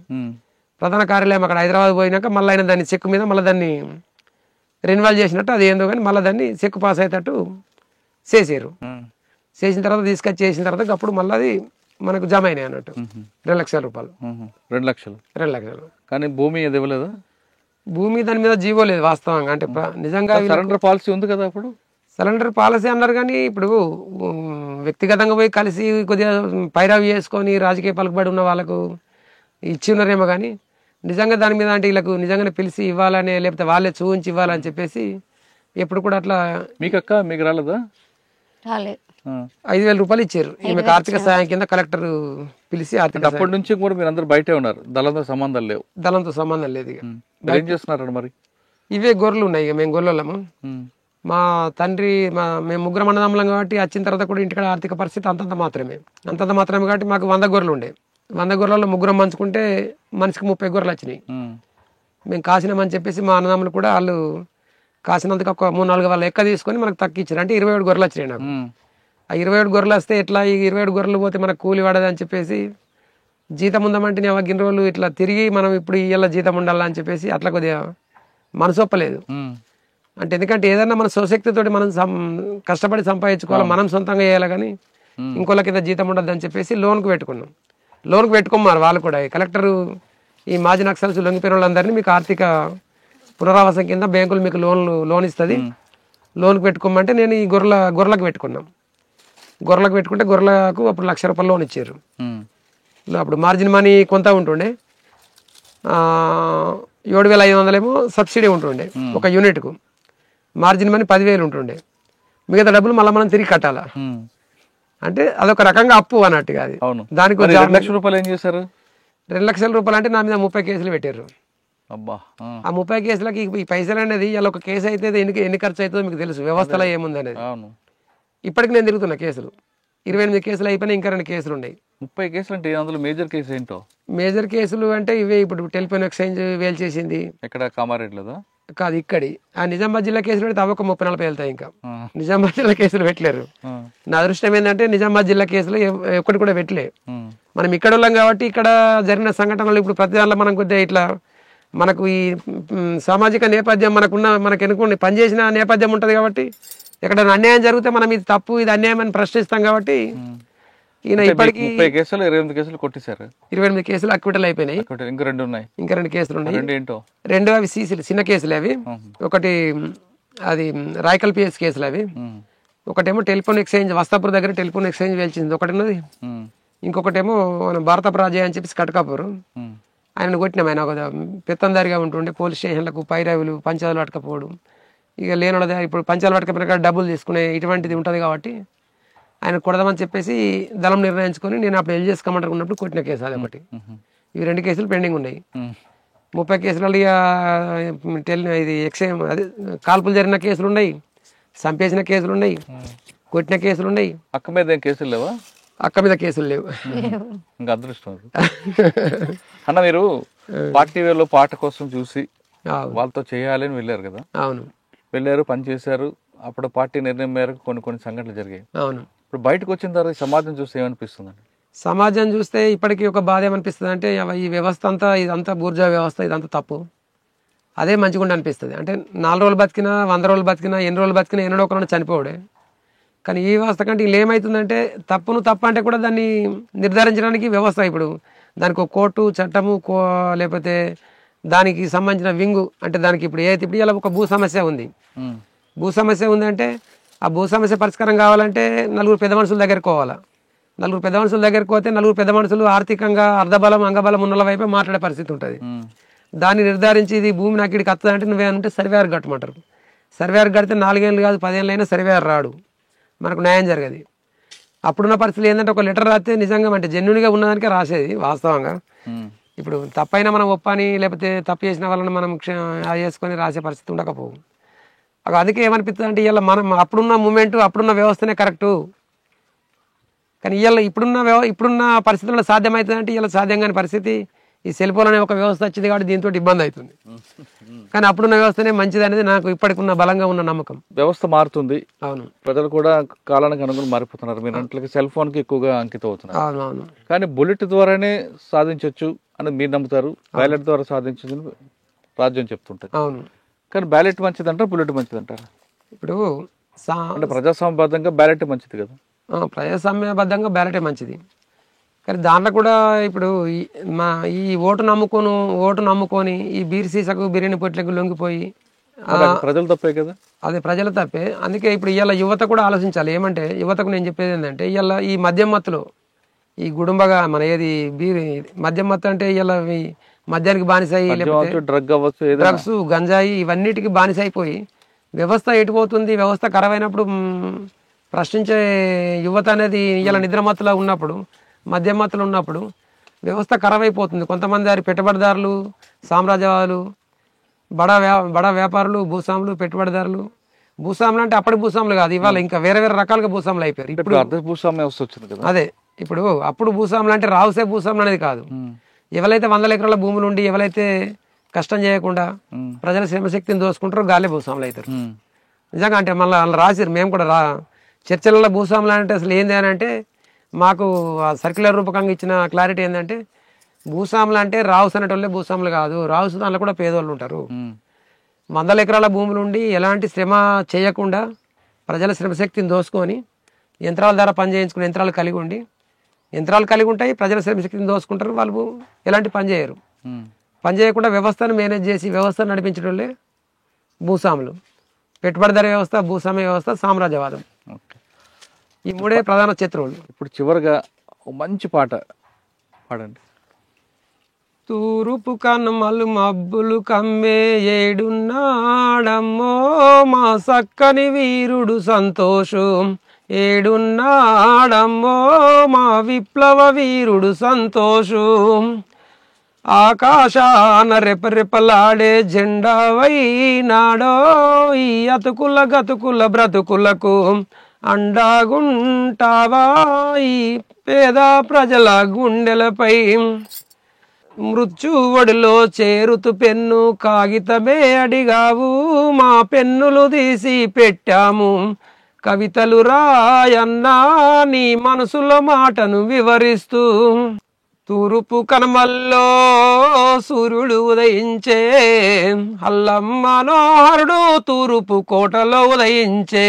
ప్రధాన కార్యాలయం. అక్కడ హైదరాబాద్ పోయినాక మళ్ళీ ఆయన దాన్ని చెక్ మీద మళ్ళీ దాన్ని రెన్యువల్ చేసినట్టు అది ఏందో కానీ మళ్ళీ దాన్ని చెక్ పాస్ అయ్యేటట్టు చేసారు. చేసిన తర్వాత తీసుకొచ్చి చేసిన తర్వాత అప్పుడు మళ్ళీ అది మనకు జమ అయినాయి అన్నట్టు 2 లక్షల రూపాయలు. 2 లక్షలు కానీ భూమి అది ఇవ్వలేదు. భూమి దాని మీద జీవో లేదు వాస్తవంగా. అంటే నిజంగా సరెండర్ పాలసీ ఉంది కదా అప్పుడు. సరెండర్ పాలసీ అన్నారు కానీ ఇప్పుడు వ్యక్తిగతంగా పోయి కలిసి కొద్దిగా పైరవి చేసుకొని రాజకీయ పలుకుబడి ఉన్న వాళ్ళకు ఇచ్చి ఉన్నారేమో కానీ నిజంగా దాని మీద అంటే వీళ్ళకు నిజంగానే పిలిచి ఇవ్వాలని లేకపోతే వాళ్ళే చూపించి ఇవ్వాలని చెప్పేసి ఎప్పుడు కూడా అట్లా. మీకు రాలేదా? రాలేదు. 5,000 రూపాయలు ఇచ్చారు ఈమెకు ఆర్థిక సహాయం కింద కలెక్టర్ పిలిచి. అప్పటి నుంచి కూడా మీరు అందరు బయటే ఉన్నారు, దళంతో సంబంధం లేవు? దళంతో సంబంధం లేదు. ఇక ఏం చేస్తున్నారు మరి? ఇవే గొర్రెలు ఉన్నాయి. ఇక మేము గొర్రెలము. మా తండ్రి మేము 3 అన్నదమ్ములం కాబట్టి వచ్చిన తర్వాత కూడా ఇంటికాడ ఆర్థిక పరిస్థితి అంతంత మాత్రమే కాబట్టి మాకు 100 గొర్రెలు ఉండే. 100 గొర్రెలలో 3 పంచుకుంటే మనిషికి 30 గొర్రెలు వచ్చినాయి. మేము కాసినామని చెప్పేసి మా అన్నదమ్ములు కూడా వాళ్ళు కాసినందుకు ఒక 3-4 వాళ్ళ లెక్క తీసుకొని మనకు తక్కిచ్చారు. అంటే 27 గొర్రెలు వచ్చినాయి నాకు. ఆ 27 గొర్రెలు వస్తే ఎట్లా ఈ 27 గొర్రెలు పోతే మనకు కూలి పడదని చెప్పేసి జీతం ఉందామంటే నేను గిన్ని రోజులు ఇట్లా తిరిగి మనం ఇప్పుడు ఇయ్యాల జీతం ఉండాలా అని చెప్పేసి అట్లా కొద్దిగా మనసు ఒప్పలేదు. అంటే ఎందుకంటే ఏదన్నా మన స్వశక్తితోటి మనం కష్టపడి సంపాదించుకోవాలి, మనం సొంతంగా చేయాలి కానీ ఇంకోళ్ళ కింద జీతం ఉండద్దు అని చెప్పేసి లోన్కి పెట్టుకున్నారు వాళ్ళు కూడా. కలెక్టర్ ఈ మాజీ నక్సల్స్ లొంగిపోయిన వాళ్ళందరినీ మీకు ఆర్థిక పునరావాసం కింద బ్యాంకులు మీకు లోన్ ఇస్తుంది, లోన్కి పెట్టుకోమంటే నేను ఈ గొర్రెలకు పెట్టుకుంటే గొర్రెలకు అప్పుడు 1,00,000 రూపాయలు లోన్ ఇచ్చారు. అప్పుడు మార్జిన్ మనీ కొంత ఉంటుండే, 7,500 ఏమో సబ్సిడీ ఉంటుండే ఒక యూనిట్కు. మార్జిన్ మనీ 10,000 ఉంటుండే. మిగతా డబ్బులు మళ్ళీ మనం తిరిగి కట్టాలా. అంటే అదొక రకంగా అప్పు అన్నట్టుగా. అది దానికి 2 లక్షల రూపాయలు ఏం చేశారు? 2 లక్షల రూపాయలు అంటే నా మీద 30 కేసులు పెట్టారు. ఆ 30 కేసులకి ఈ పైసలు అనేది ఇలా ఒక కేసు అయితే ఎన్ని ఖర్చు అవుతుందో మీకు తెలుసు, వ్యవస్థలో ఏముంది అనేది. ఇప్పటికి నేను తిరుగుతున్నా కేసులు. 28 కేసులు అయిపోయినాయి, ఇంకా 2 కేసులు ఉన్నాయి. 30 కేసులు అంటే అందులో మేజర్ కేసు ఏంటో? మేజర్ కేసులు అంటే ఇవే, ఇప్పుడు టెలిఫోన్ ఎక్స్చేంజ్ వేల్చేసింది. ఎక్కడ కామారెడ్డిలోదా? కాదు, ఇక్కడి ఆ నిజామాబాద్ జిల్లా కేసులు పెడితే అవి ఒక 30-40 వెళ్తాయి. ఇంకా నిజామాబాద్ జిల్లా కేసులు పెట్టలేరు. నా అదృష్టం ఏంటంటే నిజామాబాద్ జిల్లా కేసులు ఒక్కటి కూడా పెట్టలే. మనం ఇక్కడ ఉన్నాం కాబట్టి ఇక్కడ జరిగిన సంఘటనలు ఇప్పుడు ప్రతి దాంట్లో మనం కొద్దిగా ఇట్లా మనకు ఈ సామాజిక నేపథ్యం మనకు ఎన్నుకుని పనిచేసిన నేపథ్యం ఉంటుంది కాబట్టి ఎక్కడ అన్యాయం జరిగితే మనం ఇది తప్పు, ఇది అన్యాయం అని ప్రశ్నిస్తాం కాబట్టి ఈయన ఇప్పటికీ 30 కేసులు 28 కేసులు కొట్టేశారు. 28 కేసులు అక్విటల్ అయిపోయినాయి. ఇంకా 2 ఉన్నాయి. ఇంకా 2 కేసులు ఉన్నాయి. ఏంటో? 2 అవి సీసీలు చిన్న కేసులు అవి. ఒకటి అది రాయకల్ పిఎస్ కేసులు అవి. ఒకటేమో టెలిఫోన్ ఎక్స్చేంజ్ వస్తాపూర్ దగ్గర టెలిఫోన్ ఎక్స్చేంజ్ వేల్చింది ఒకటి ఉన్నది. ఇంకొకటేమో మన భారతపు రాజయ్య అని చెప్పేసి కటకాపూర్, ఆయన కొట్టినాం. ఆయన ఒక పెత్తందారిగా ఉంటుండే పోలీస్ స్టేషన్లకు పైరావులు పంచాలు పట్టుకపోవడం, ఇక లేనోళ్ళదే ఇప్పుడు పంచాలు పట్టుకపోయిన డబ్బులు తీసుకునే ఇటువంటిది ఉంటుంది కాబట్టి ఆయన కొడదామని చెప్పేసి దళం నిర్ణయించుకొని నేను అప్పుడు ఎల్ చేసుకోమంటారు ఉన్నప్పుడు కొట్టిన కేసు అది ఒకటి. ఇవి 2 కేసులు పెండింగ్ ఉన్నాయి. 30 కేసులలో ఇక ఇది ఎక్స్చేంజ్ అదే కాల్పులు జరిగిన కేసులు ఉన్నాయి, చంపేసిన కేసులు ఉన్నాయి, కొట్టిన కేసులు ఉన్నాయి. అక్క మీద కేసులు లేవా? అక్క మీద కేసులు లేవు. ఇంకా అదృష్టం. అన్న మీరు పార్టీలో పాట కోసం చూసి వాళ్ళతో చేయాలని వెళ్ళారు కదా? అవును, వెళ్ళారు, పని చేశారు. అప్పుడు పార్టీ నిర్ణయం మేరకు కొన్ని సంఘటనలు జరిగాయి. అవును. ఇప్పుడు బయటకు వచ్చిన తర్వాత సమాజం చూస్తే ఏమనిపిస్తుంది? సమాజం చూస్తే ఇప్పటికీ ఒక బాధ ఏమనిపిస్తుంది అంటే ఈ వ్యవస్థ అంతా ఇదంతా బూర్జా వ్యవస్థ, ఇదంతా తప్పు, అదే మంచిగా అనిపిస్తుంది. అంటే 4 రోజులు బతికినా 100 రోజులు బతికినా ఎన్ని రోజులు బతికినా ఎన్నడో ఒకరు చనిపోవడే. కానీ ఈ వ్యవస్థ కంటే వీళ్ళు ఏమవుతుందంటే తప్పు అంటే కూడా దాన్ని నిర్ధారించడానికి వ్యవస్థ ఇప్పుడు దానికి ఒక కోర్టు చట్టము లేకపోతే దానికి సంబంధించిన వింగు, అంటే దానికి ఇప్పుడు ఇప్పుడు ఇలా ఒక భూ సమస్య ఉంది. భూ సమస్య ఉందంటే ఆ భూ సమస్య పరిష్కారం కావాలంటే 4 పెద్ద మనుషుల దగ్గరికి పోవాలా. 4 పెద్ద మనుషుల దగ్గరికి పోతే 4 పెద్ద మనుషులు ఆర్థికంగా అర్ధబలం అంగబలం ఉన్న వైపే మాట్లాడే పరిస్థితి ఉంటుంది. దాన్ని నిర్ధారించి ఇది భూమి నాకు ఇక్కడికి వస్తుంది అంటే నువ్వేమంటే సర్వేయర్ కట్టమంటారు. సర్వేయర్ కడితే 4 ఏళ్ళు కాదు 10 ఏళ్ళు అయినా సర్వేయర్ రాడు, మనకు న్యాయం జరగదు. అప్పుడున్న పరిస్థితులు ఏంటంటే ఒక లెటర్ రాస్తే నిజంగా అంటే జెన్యున్గా ఉన్నదానికే రాసేది వాస్తవంగా. ఇప్పుడు తప్పైనా మనం ఒప్పని లేకపోతే తప్పు చేసిన వాళ్ళని మనం చేసుకొని రాసే పరిస్థితి ఉండకపోవు. అందుకే ఏమనిపిస్తుంది అంటే ఇవాళ మనం అప్పుడున్న మూమెంట్ అప్పుడున్న వ్యవస్థనే కరెక్టు, కానీ ఇవాళ ఇప్పుడున్న పరిస్థితుల్లో సాధ్యమవుతుంది అంటే ఇలా సాధ్యం కాని పరిస్థితి. ఈ సెల్ ఫోన్ అనే ఒక వ్యవస్థ వచ్చింది కాబట్టి దీంతో ఇబ్బంది అవుతుంది. కానీ అప్పుడున్న వ్యవస్థనే మంచిది అనేది నాకు ఇప్పటికున్న బలంగా ఉన్న నమ్మకం. వ్యవస్థ మారుతుంది. అవును, ప్రజలు కూడా కాలానికి అనుగుణంగా మారిపోతున్నారు. మీరు అంటే సెల్ ఫోన్ కి ఎక్కువగా అంకితం అవుతున్నారు. అవునవును. కానీ బుల్లెట్ ద్వారానే సాధించవచ్చు అని మీరు నమ్ముతారు, బ్యాలెట్ ద్వారా సాధించచ్చు రాజ్యం చెప్తుంటారు. అవును, కానీ బ్యాలెట్ మంచిది అంటారు, బుల్లెట్ మంచిది అంటారు. ఇప్పుడు అంటే ప్రజాస్వామ్యబద్ధంగా బ్యాలెట్ మంచిది కదా? ప్రజాస్వామ్యబద్ధంగా బ్యాలెటే మంచిది. కానీ దాంట్లో కూడా ఇప్పుడు ఈ ఓటు నమ్ముకొని ఈ బీర్ సీసకు బిర్యానీ పొట్లకు లొంగిపోయి ప్రజలు తప్పే కదా? అదే ప్రజల తప్పే. అందుకే ఇప్పుడు ఇవాళ యువత కూడా ఆలోచించాలి. ఏమంటే యువతకు నేను చెప్పేది ఏంటంటే ఇవాళ ఈ మద్యం మత్తులో ఈ గుడుంబగా మన ఏది మద్యం మత్తు అంటే ఇవాళ మద్యానికి బానిసాయి, డ్రగ్స్ గంజాయి ఇవన్నిటికి బానిసైపోయి వ్యవస్థ ఎటుపోతుంది, వ్యవస్థ ఖరాబైనప్పుడు ప్రశ్నించే యువత అనేది ఇలా నిద్రమత్తులో ఉన్నప్పుడు మద్యం మత్తులో ఉన్నప్పుడు వ్యవస్థ ఖరాబ్ అయిపోతుంది. కొంతమంది పెట్టుబడిదారులు, సామ్రాజ్యవాదులు, బడా వ్యాపారులు, భూస్వాములు, పెట్టుబడిదారులు. భూస్వాములు అంటే అప్పటి భూస్వాములు కాదు, ఇవాళ ఇంకా వేరే రకాలుగా భూస్వాములు అయిపోయారు. ఇప్పుడు భూస్వామ్య వ్యవస్థ వచ్చింది కదా. అదే ఇప్పుడు అప్పుడు భూస్వాములు అంటే రావుసే భూస్వాములు అనేది కాదు. ఎవరైతే 100 ఎకరాల భూములు ఉండి ఎవరైతే కష్టం చేయకుండా ప్రజల శ్రమశక్తిని దోసుకుంటారో గాలే భూస్వాములు అవుతారు. నిజంగా అంటే మళ్ళీ వాళ్ళు రాసిరు, మేము కూడా చర్చలలో భూస్వాములు అంటే అసలు ఏంది అని అంటే మాకు సర్క్యులర్ రూపకంగా ఇచ్చిన క్లారిటీ ఏంటంటే భూస్వాములు అంటే రావుస్ అనేటోళ్ళే భూస్వాములు కాదు, రావుస్ దాంట్లో కూడా పేదోళ్ళు ఉంటారు. 100 ఎకరాల భూములు ఉండి ఎలాంటి శ్రమ చేయకుండా ప్రజల శ్రమశక్తిని దోసుకొని యంత్రాల ద్వారా పని చేయించుకుని యంత్రాలు కలిగి ఉంటాయి, ప్రజల శ్రమశక్తిని దోసుకుంటారు. వాళ్ళు ఎలాంటి పని చేయరు, పని చేయకుండా వ్యవస్థను మేనేజ్ చేసి వ్యవస్థను నడిపించడంలే భూస్వాములు. పెట్టుబడిదారు వ్యవస్థ, భూస్వామ్య వ్యవస్థ, సామ్రాజ్యవాదం, ఈ 3 ప్రధాన శత్రువులు. ఇప్పుడు చివరిగా మంచి పాట పాడండి. తూరుపు కనుమలు మబ్బులు కమ్మే ఏడున్నాడమ్మో మా సక్కని వీరుడు సంతోషు, ఏడున్నాడమ్మో మా విప్లవ వీరుడు సంతోషు, ఆకాశాన రెపరెపలాడే జెండావై నాడో ఈ అతుకుల గతుకుల బ్రతుకులకు అండాగుంటావా ఈ పేద ప్రజల గుండెలపై. మృత్యువడిలో చేరుతు పెన్ను కాగితమే అడిగావు, మా పెన్నులు తీసి పెట్టాము. కవితలు రాయన్నా నీ మనసులో మాటను వివరిస్తూ. తూర్పు కనుమల్లో సూర్యుడు ఉదయించే, అల్లమ్మ మనోహరుడు తూర్పు కోటలో ఉదయించే.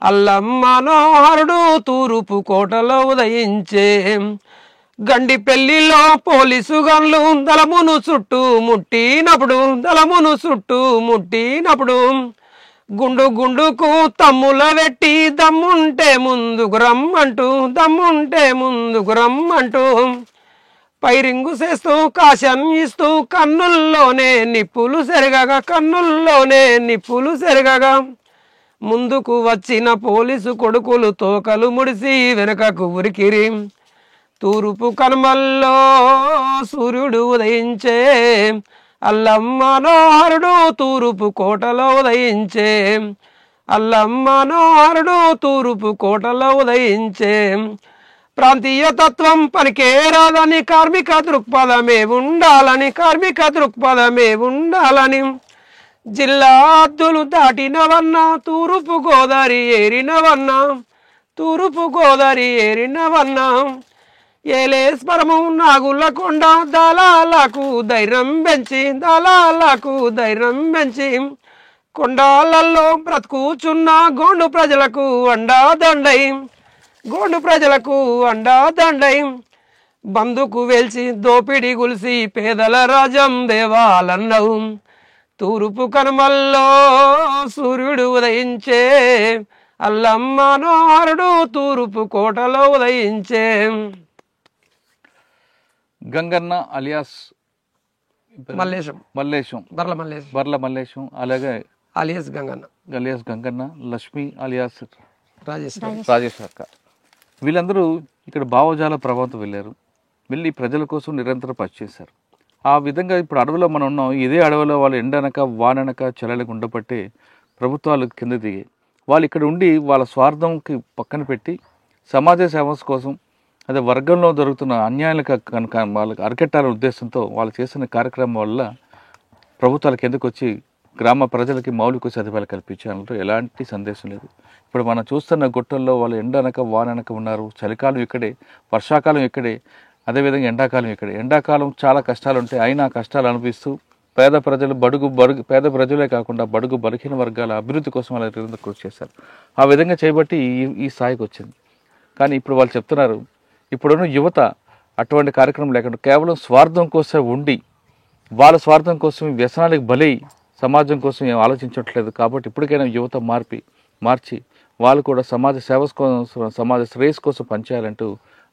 అల్లమ్మ మనోహరుడు తూర్పు కోటలో ఉదయించే. గండి పెళ్లిలో పోలీసు గన్లు దళమును చుట్టూ ముట్టినప్పుడు, దళమును చుట్టూ ముట్టినప్పుడు. గుండు గుండుకు తమ్ముల వెట్టి దమ్ముంటే ముందుకు రమ్మంటూ, దమ్ముంటే ముందుకు రమ్మంటూ. పైరింగు చేస్తూ కాశన్ ఇస్తూ కన్నుల్లోనే నిప్పులు సెరగగా, కన్నుల్లోనే నిప్పులు సెరగగా. ముందుకు వచ్చిన పోలీసు కొడుకులు తోకలు ముడిసి వెనుకకు ఉరికిరి. తూర్పు కనుమల్లో సూర్యుడు ఉదయించే, అల్లమ్మ మనోహరుడు తూర్పు కోటలో ఉదయించే. అల్లమ్మ మనోహరుడు తూర్పు కోటలో ఉదయించే. ప్రాంతీయ తత్వం పనికే రాదని కార్మిక దృక్పథమే ఉండాలని, కార్మిక దృక్పథమే ఉండాలని. జిల్లా హద్దులు దాటినవన్నా తూర్పు గోదావరి ఏరినవన్నా, తూర్పు గోదావరి ఏరినవన్నా. ఏలేశ్వరము నాగులకొండ దళాలకు ధైర్యం పెంచి, దళాలకు ధైర్యం పెంచి. కొండాలలో బ్రతుకుచున్న గోండు ప్రజలకు అండాదండై, గోండు ప్రజలకు అండాదండై. బందుకు వెల్చి దోపిడి గులిసి పేదల రాజ్యం దేవాలన్నవు. తూర్పు కనుమల్లో సూర్యుడు ఉదయించే, అల్లమ్మ మనోహరుడు తూర్పు కోటలో ఉదయించే. గంగన్న అలియాస్ మల్లేశం, మల్లేశం, బర్ల మల్లేశం, బర్ల మల్లేశం, అలాగే alias Ganganna, alias Ganganna, Lakshmi alias Rajeshwari, Rajeshwar అక్క. వీళ్ళందరూ ఇక్కడ భావజాల ప్రభావంతో వెళ్ళారు. వెళ్ళి ప్రజల కోసం నిరంతరం పనిచేశారు. ఆ విధంగా ఇప్పుడు అడవిలో మనం ఉన్నాం. ఇదే అడవిలో వాళ్ళు ఎండనక వాననక చల్లగా ఉండబట్టే ప్రభుత్వాలు కింద దిగాయి. వాళ్ళు ఇక్కడ ఉండి వాళ్ళ స్వార్థంకి పక్కన పెట్టి సమాజ సేవ కోసం, అదే వర్గంలో జరుగుతున్న అన్యాయాలకు కనుక వాళ్ళకి అరికట్టాలనే ఉద్దేశంతో వాళ్ళు చేసిన కార్యక్రమం వల్ల ప్రభుత్వాల కిందకు వచ్చి గ్రామ ప్రజలకి మౌలిక సదుపాయాలు కల్పించాలంటూ ఎలాంటి సందేశం లేదు. ఇప్పుడు మనం చూస్తున్న గుట్టల్లో వాళ్ళు ఎండనక వాననక ఉన్నారు. చలికాలం ఇక్కడే, వర్షాకాలం ఇక్కడే, అదేవిధంగా ఎండాకాలం ఇక్కడే. ఎండాకాలం చాలా కష్టాలు ఉంటాయి. అయినా కష్టాలు అనిపిస్తూ పేద ప్రజలు పేద ప్రజలే కాకుండా బడుగు బలహీన వర్గాల అభివృద్ధి కోసం వాళ్ళ కృషి చేశారు. ఆ విధంగా చేయబట్టి ఈ స్థాయికి వచ్చింది. కానీ ఇప్పుడు వాళ్ళు చెప్తున్నారు, ఇప్పుడున్న యువత అటువంటి కార్యక్రమం లేకుండా కేవలం స్వార్థం కోసం ఉండి వాళ్ళ స్వార్థం కోసం వ్యసనాలకు బలై సమాజం కోసం ఏం ఆలోచించట్లేదు. కాబట్టి ఇప్పటికైనా యువత మార్చి వాళ్ళు కూడా సమాజ సేవ కోసం, సమాజ శ్రేయస్ కోసం పనిచేయాలంటూ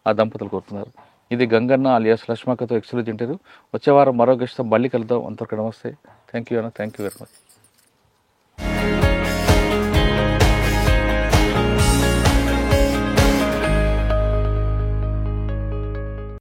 ఆ దంపతులు కోరుతున్నారు. ఇది గంగన్న అలియాస్ లక్ష్మక్కతో ఎక్స్క్లూజివ్ ఇంటర్వ్యూ. వచ్చే వారం మరో గెస్ట్తో మళ్ళీ కలుద్దాం. అంతవరకు నమస్తే. థ్యాంక్ యూ అన్న, థ్యాంక్ యూ వెరీ మచ్.